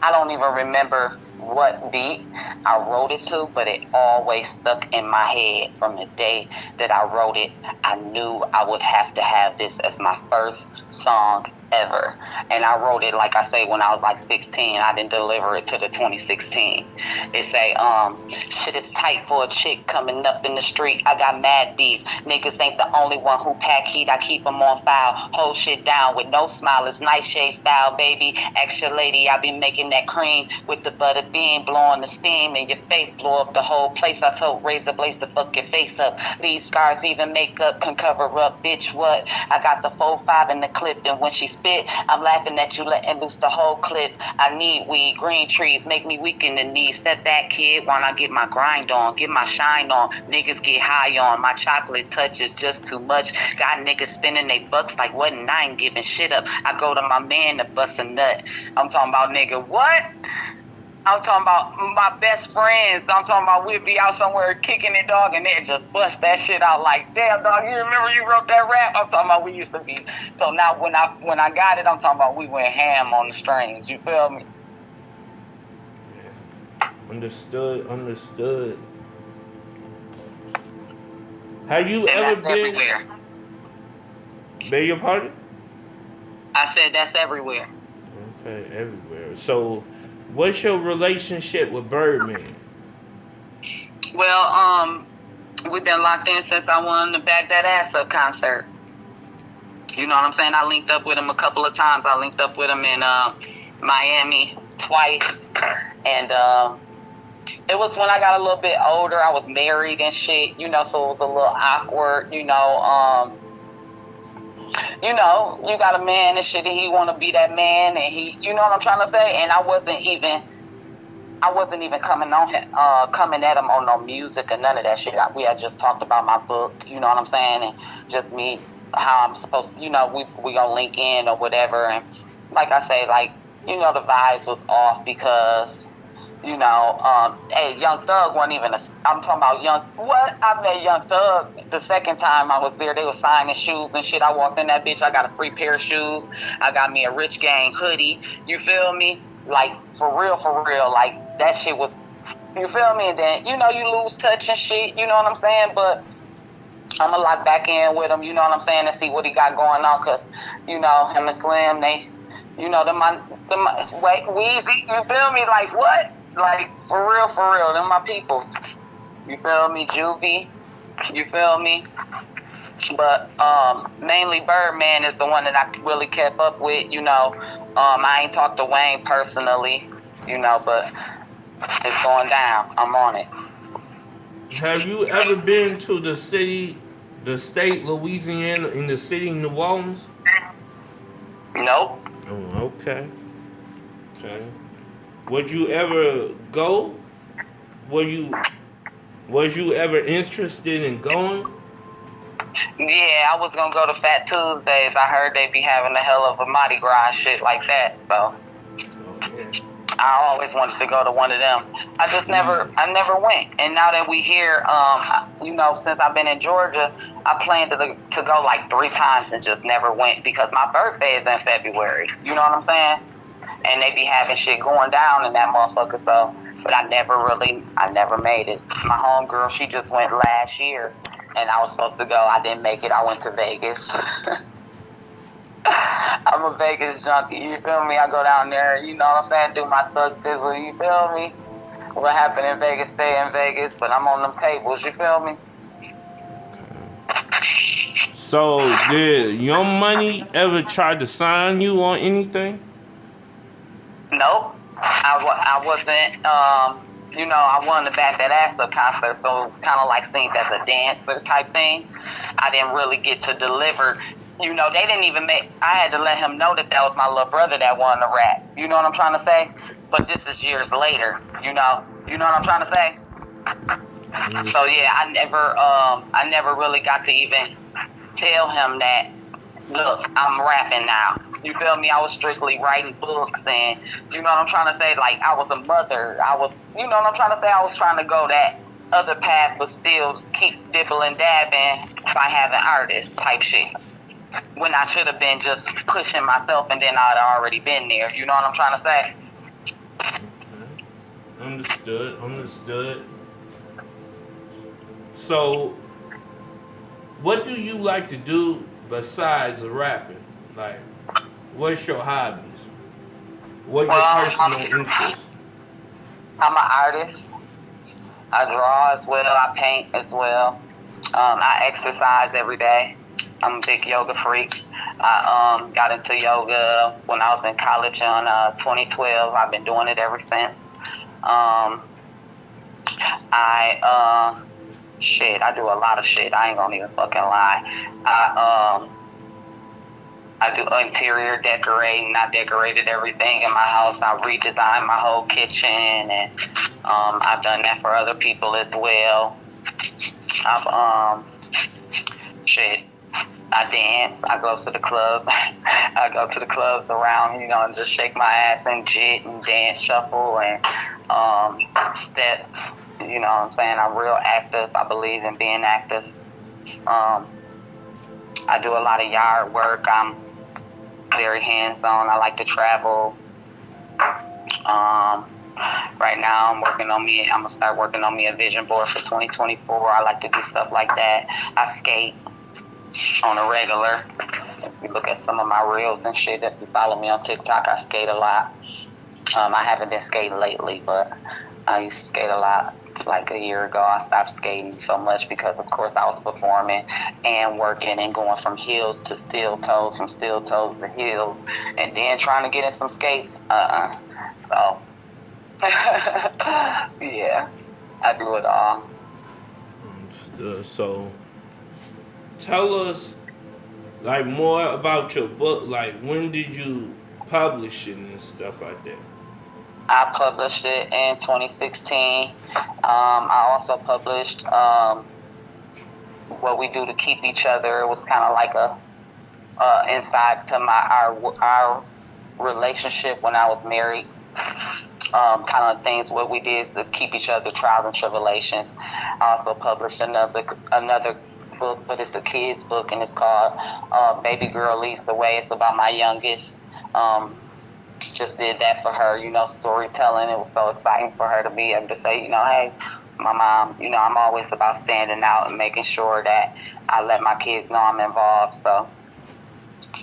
don't even remember what beat I wrote it to, but it always stuck in my head from the day that I wrote it. I knew I would have to have this as my first song ever. And I wrote it, like I say, when I was like 16. I didn't deliver it to the 2016. It say, shit is tight for a chick coming up in the street. I got mad beef. Niggas ain't the only one who pack heat. I keep them on file. Hold shit down with no smile. It's nice shade style, baby. Extra lady, I be making that cream with the butter bean, blowing the steam in your face, blow up the whole place. I told Razor Blaze to fuck your face up. These scars, even makeup can cover up, bitch. What? I got the 4-5 in the clip, and when she spit, I'm laughing at you letting loose the whole clip. I need weed, green trees make me weak in the knees. Step back, kid, while I get my grind on, get my shine on. Niggas get high on, my chocolate touch is just too much. Got niggas spending they bucks like what, and I ain't giving shit up. I go to my man to bust a nut. I'm talking about, nigga, what? I'm talking about my best friends. I'm talking about we'd be out somewhere kicking it, dog, and they'd just bust that shit out like, damn, dog, you remember you wrote that rap? I'm talking about we used to be. So now when I got it, I'm talking about we went ham on the strings. You feel me? Understood. Have you And ever that's been? everywhere. Beg your pardon? I said that's everywhere. Okay, everywhere. So, what's your relationship with Birdman? Well, we've been locked in since I won the Back That Ass Up concert. You know what I'm saying? I linked up with him a couple of times. I linked up with him in Miami twice. And it was when I got a little bit older. I was married and shit, you know, so it was a little awkward, you know. You know, you got a man and shit, and he want to be that man, and he, you know what I'm trying to say? And I wasn't even coming at him on no music or none of that shit. We had just talked about my book, you know what I'm saying, and just me, how I'm supposed to, you know, we gonna link in or whatever. And like I say, like, you know, the vibes was off because, you know, hey, Young Thug wasn't even I'm talking about I met Young Thug the second time I was there. They were signing shoes and shit. I walked in that bitch. I got a free pair of shoes. I got me a Rich Gang hoodie. You feel me? Like, for real. Like, that shit was, you feel me? And then, you know, you lose touch and shit. You know what I'm saying? But I'm going to lock back in with him, you know what I'm saying, and see what he got going on. Because, you know, him and Slim, they, you know, Weezy, you feel me? Like, what? Like, for real, them my peoples. You feel me? Juvie, you feel me? But mainly Birdman is the one that I really kept up with, you know. I ain't talked to Wayne personally, you know, but it's going down. I'm on it. Have you ever been to the state Louisiana, in the city New Orleans? Nope. Oh, okay. Would you ever go? Was you ever interested in going? Yeah, I was gonna go to Fat Tuesdays. I heard they be having a hell of a Mardi Gras shit like that. So I always wanted to go to one of them. I never went. And now that we here, you know, since I've been in Georgia, I planned to go like 3 times and just never went because my birthday is in February. You know what I'm saying? And they be having shit going down in that motherfucker. So, but I never made it. My homegirl, she just went last year, and I was supposed to go. I didn't make it. I went to Vegas. I'm a Vegas junkie, you feel me? I go down there, you know what I'm saying, do my thug thizzle, you feel me? What happened in Vegas, stay in Vegas, but I'm on them tables, you feel me? So, did YoungMoney ever try to sign you on anything? Nope. I wasn't, you know, I won the Back That Ass Up concert, so it was kind of like seen as a dancer type thing. I didn't really get to deliver. You know, they didn't even I had to let him know that was my little brother that won the rap. You know what I'm trying to say? But this is years later, you know what I'm trying to say? So yeah, I never really got to even tell him that, look, I'm rapping now. You feel me? I was strictly writing books and, you know what I'm trying to say? Like, I was a mother. You know what I'm trying to say? I was trying to go that other path, but still keep dibbling dabbing by having artists type shit. When I should have been just pushing myself, and then I'd already been there. You know what I'm trying to say? Okay. Understood. So, what do you like to do besides rapping? Like, what's your hobbies? What's your personal interests? I'm an artist. I draw as well. I paint as well. I exercise every day. I'm a big yoga freak. I got into yoga when I was in college in 2012. I've been doing it ever since. I do a lot of shit. I ain't gonna even fucking lie. I do interior decorating. I decorated everything in my house. I redesigned my whole kitchen, and I've done that for other people as well. I dance. I go to the club. I go to the clubs around, and just shake my ass and jit and dance, shuffle, and step. You know what I'm saying? I'm real active. I believe in being active. I do a lot of yard work. I'm very hands-on. I like to travel. Right now, I'm gonna start working on me a vision board for 2024. I like to do stuff like that. I skate on a regular. If you look at some of my reels and shit, if you follow me on TikTok, I skate a lot. I haven't been skating lately, but I used to skate a lot. Like a year ago, I stopped skating so much because, of course, I was performing and working and going from heels to steel toes, from steel toes to heels, and then trying to get in some skates. So, yeah, I do it all. So, tell us, like, more about your book. Like, when did you publish it and stuff like that? I published it in 2016. I also published What We Do to Keep Each Other. It was kind of like a inside to our relationship when I was married. Kind of things what we did to keep each other, trials and tribulations. I also published another book, but it's a kid's book, and it's called Baby Girl Leads the Way. It's about my youngest. Just did that for her, storytelling. It was so exciting for her to be able to say, hey, my mom, I'm always about standing out and making sure that I let my kids know I'm involved. So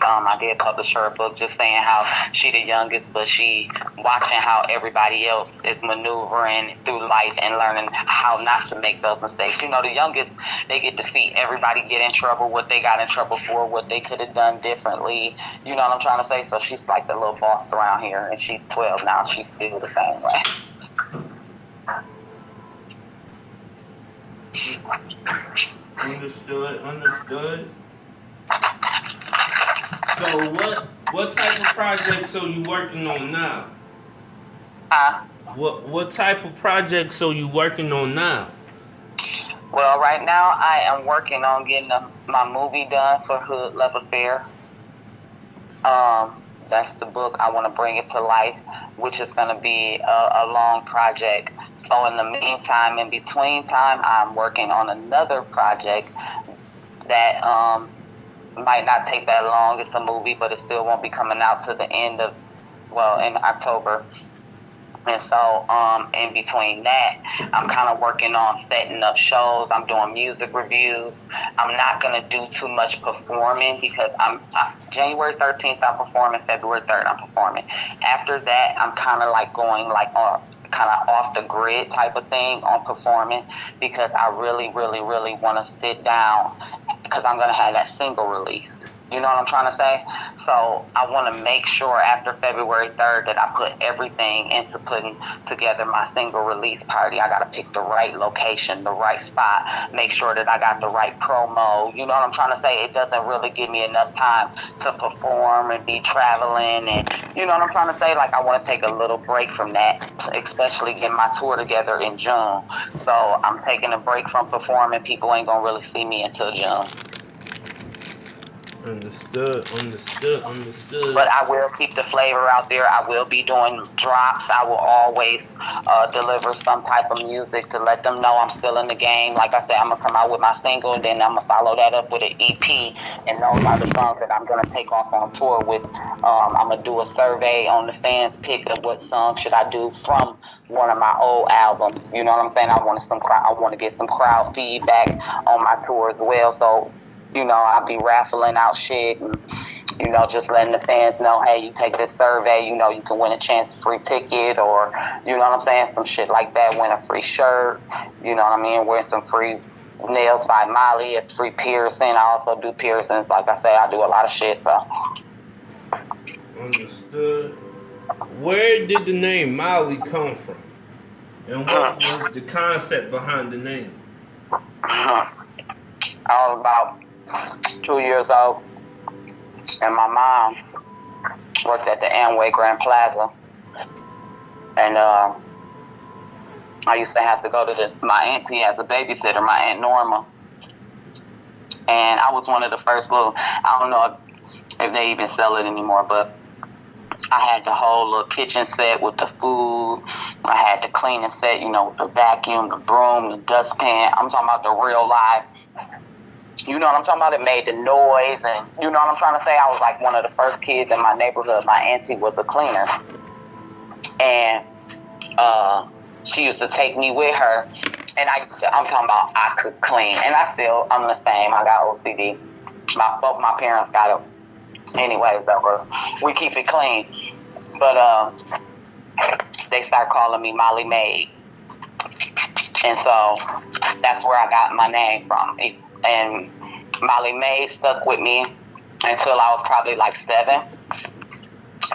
I did publish her a book just saying how she the youngest, but she watching how everybody else is maneuvering through life and learning how not to make those mistakes. The youngest, they get to see everybody get in trouble, what they got in trouble for, what they could have done differently. You know what I'm trying to say? So she's like the little boss around here, and she's 12 now. She's still the same way. Understood. So what type of projects are you working on now? What type of projects are you working on now? Well, right now I am working on getting my movie done for Hood Love Affair. That's the book. I want to bring it to life, which is going to be a long project. So in the meantime, in between time, I'm working on another project that might not take that long. It's a movie, but it still won't be coming out to the end of, in October. And so in between that, I'm kind of working on setting up shows. I'm doing music reviews. I'm not going to do too much performing because January 13th I'm performing, February 3rd I'm performing. After that, I'm kind of like going like on kind of off the grid type of thing on performing because I really, really, really want to sit down because I'm going to have that single release. You know what I'm trying to say? So I want to make sure after February 3rd that I put everything into putting together my single release party. I got to pick the right location, the right spot, make sure that I got the right promo. You know what I'm trying to say? It doesn't really give me enough time to perform and be traveling. And you know what I'm trying to say? Like I want to take a little break from that, especially getting my tour together in June. So I'm taking a break from performing. People ain't going to really see me until June. Understood. But I will keep the flavor out there. I will be doing drops. I will always deliver some type of music to let them know I'm still in the game. Like I said, I'm going to come out with my single, then I'm going to follow that up with an EP. And those are the songs that I'm going to take off on tour with. I'm going to do a survey on the fans' pick of what song should I do from one of my old albums. You know what I'm saying? I want to get some crowd feedback on my tour as well. So I'll be raffling out shit and, just letting the fans know, hey, you take this survey, you can win a chance free ticket or, you know what I'm saying, some shit like that, win a free shirt, you know what I mean, wear some free nails by Molly, a free piercing. I also do piercings. Like I say, I do a lot of shit, so. Understood. Where did the name Molly come from? And what was the concept behind the name? I was about 2 years old, and my mom worked at the Amway Grand Plaza, and I used to have to go to my auntie as a babysitter, my Aunt Norma, And I was one of the first little, I don't know if they even sell it anymore, but I had the whole little kitchen set with the food. I had the cleaning set, with the vacuum, the broom, the dustpan. I'm talking about the real life. You know what I'm talking about? It made the noise, and you know what I'm trying to say? I was like one of the first kids in my neighborhood. My auntie was a cleaner, and she used to take me with her, and I'm talking about I could clean, and I'm the same. I got OCD. Both my parents got it. Anyways, but we keep it clean. But they start calling me Molly Maid, and so that's where I got my name from. And Molly Maid stuck with me until I was probably like 7.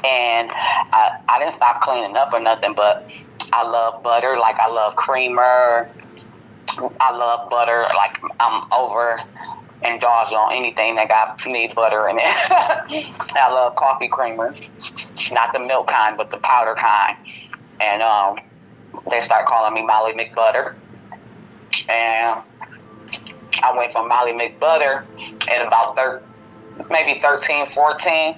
And I didn't stop cleaning up or nothing, but I love butter. Like, I love creamer. I love butter. Like, I'm over indulge on anything that need butter in it. I love coffee creamer. Not the milk kind, but the powder kind. And they start calling me Molly McButter. And I went from Molly McButter at about maybe 13, 14.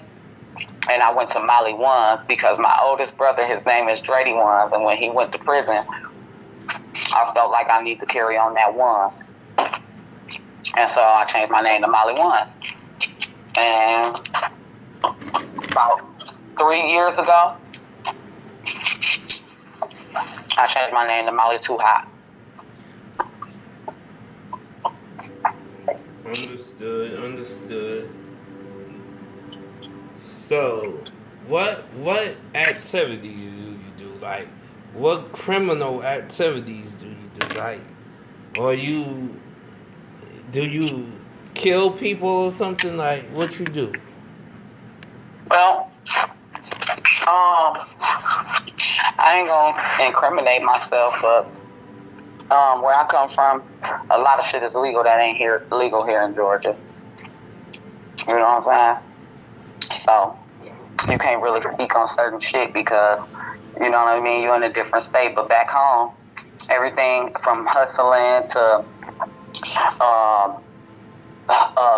And I went to Molly Ones because my oldest brother, his name is Drady Ones. And when he went to prison, I felt like I need to carry on that Ones. And so I changed my name to Molly Ones. And about 3 years ago, I changed my name to Molly2Hott. Understood. So, what activities do you do? Like, what criminal activities do you do? Like, do you kill people or something? Like, what you do? Well, I ain't gonna incriminate myself, but where I come from, a lot of shit is legal that ain't legal here in Georgia. You know what I'm saying? So you can't really speak on certain shit because, you know what I mean, you're in a different state. But back home, everything from hustling to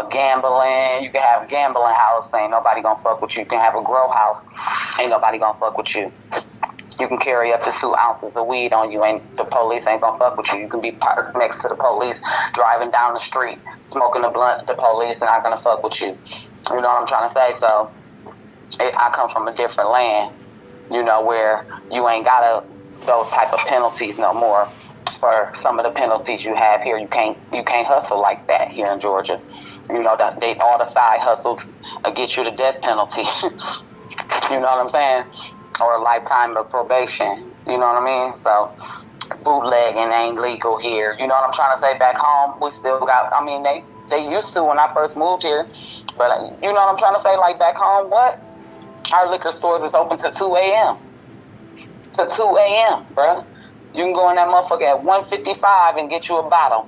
gambling. You can have a gambling house, ain't nobody gonna fuck with you. You can have a grow house, ain't nobody gonna fuck with you. You can carry up to 2 ounces of weed on you, the police ain't gonna fuck with you. You can be parked next to the police, driving down the street, smoking a blunt. The police are not gonna fuck with you. You know what I'm trying to say? So I come from a different land, where you ain't got those type of penalties no more. For some of the penalties you have here, you can't hustle like that here in Georgia. That all the side hustles get you the death penalty. You know what I'm saying? Or a lifetime of probation. You know what I mean? So bootlegging ain't legal here. You know what I'm trying to say? Back home, we still got. I mean, they used to when I first moved here, but you know what I'm trying to say? Like back home, what? Our liquor stores is open to 2 a.m. To 2 a.m., bruh. You can go in that motherfucker at 1:55 and get you a bottle.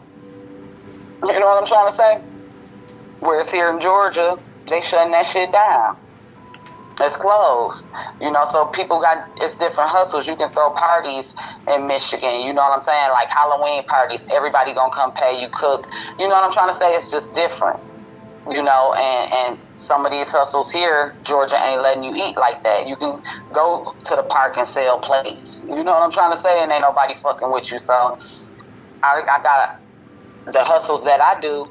You know what I'm trying to say? Whereas here in Georgia, they shutting that shit down. It's closed. So people it's different hustles. You can throw parties in Michigan. You know what I'm saying? Like Halloween parties. Everybody gonna come pay you cook. You know what I'm trying to say? It's just different. And some of these hustles here, Georgia ain't letting you eat like that. You can go to the park and sell plates. You know what I'm trying to say? And ain't nobody fucking with you. So I got the hustles that I do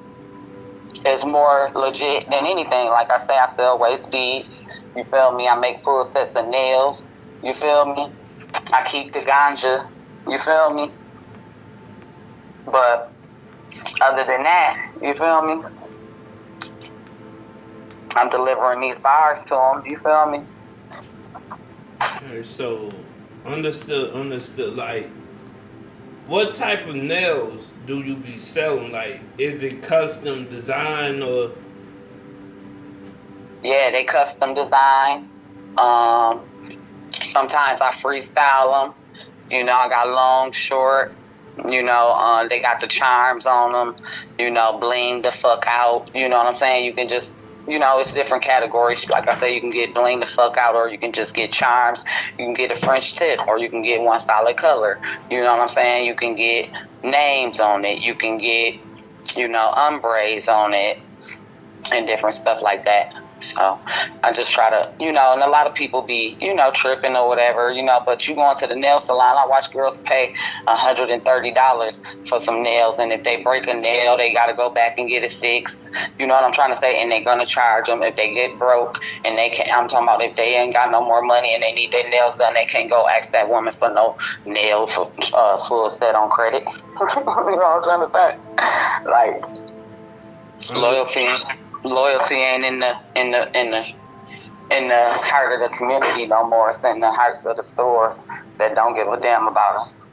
is more legit than anything. Like I say, I sell waist beads. You feel me? I make full sets of nails. You feel me? I keep the ganja. You feel me? But other than that, you feel me? I'm delivering these bars to them. You feel me? Okay, so understood. Like, what type of nails do you be selling? Like, is it custom design or? Yeah, they custom design. Sometimes I freestyle them. I got long, short. They got the charms on them. Bling the fuck out. You know what I'm saying? You can just. It's different categories. Like I say, you can get bling the fuck out, or you can just get charms. You can get a French tip, or you can get one solid color. You know what I'm saying? You can get names on it. You can get umbrays on it and different stuff like that. So I just try to, and a lot of people be, tripping or whatever, but you going to the nail salon, I watch girls pay $130 for some nails, and if they break a nail, they got to go back and get it fixed. You know what I'm trying to say? And they're going to charge them if they get broke, and they can't, I'm talking about if they ain't got no more money and they need their nails done, they can't go ask that woman for no nail for full set on credit. You know what I'm trying to say? Like, loyalty ain't in the heart of the community no more. It's in the hearts of the stores that don't give a damn about us.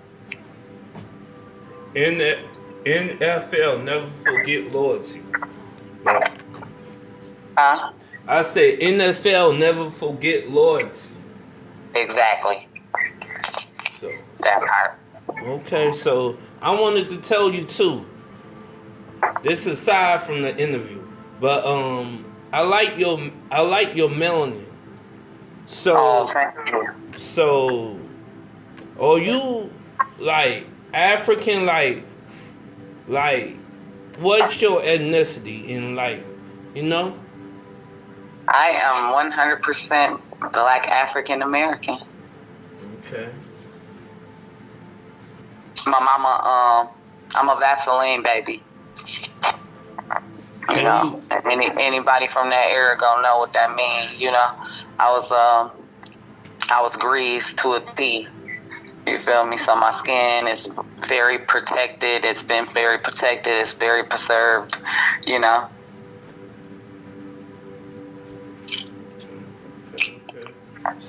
In the NFL, never forget loyalty. Huh? I say NFL, never forget loyalty. Exactly. So, that part. Okay, so I wanted to tell you too. This aside from the interview, but I like your melanin. So, thank you. So, are you like African? Like, what's your ethnicity in like, I am 100% Black African American. Okay. My mama, I'm a Vaseline baby. Anybody from that era gonna know what that means. I was greased to a T. You feel me? So my skin is very protected. It's been very protected. It's very preserved.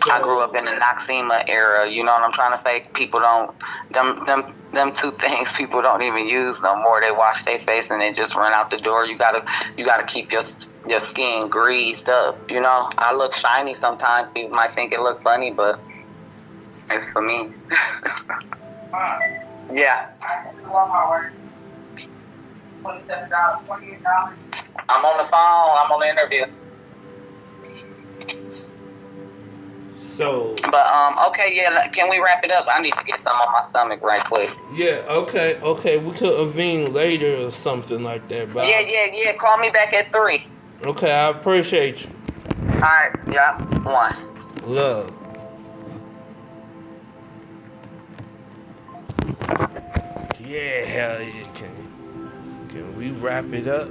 So, I grew up in the Noxema era. You know what I'm trying to say? People don't them two things people don't even use no more. They wash their face and they just run out the door. You gotta keep your skin greased up. I look shiny sometimes. People might think it looks funny, but it's for me. Yeah. $27, $28. I'm on the phone. I'm on the interview. So. But okay, yeah. Can we wrap it up? I need to get something on my stomach right quick. Yeah. Okay. We could convene later or something like that. But yeah. Call me back at 3. Okay, I appreciate you. All right. Yeah. 1. Love. Yeah, hell yeah. Can we wrap it up?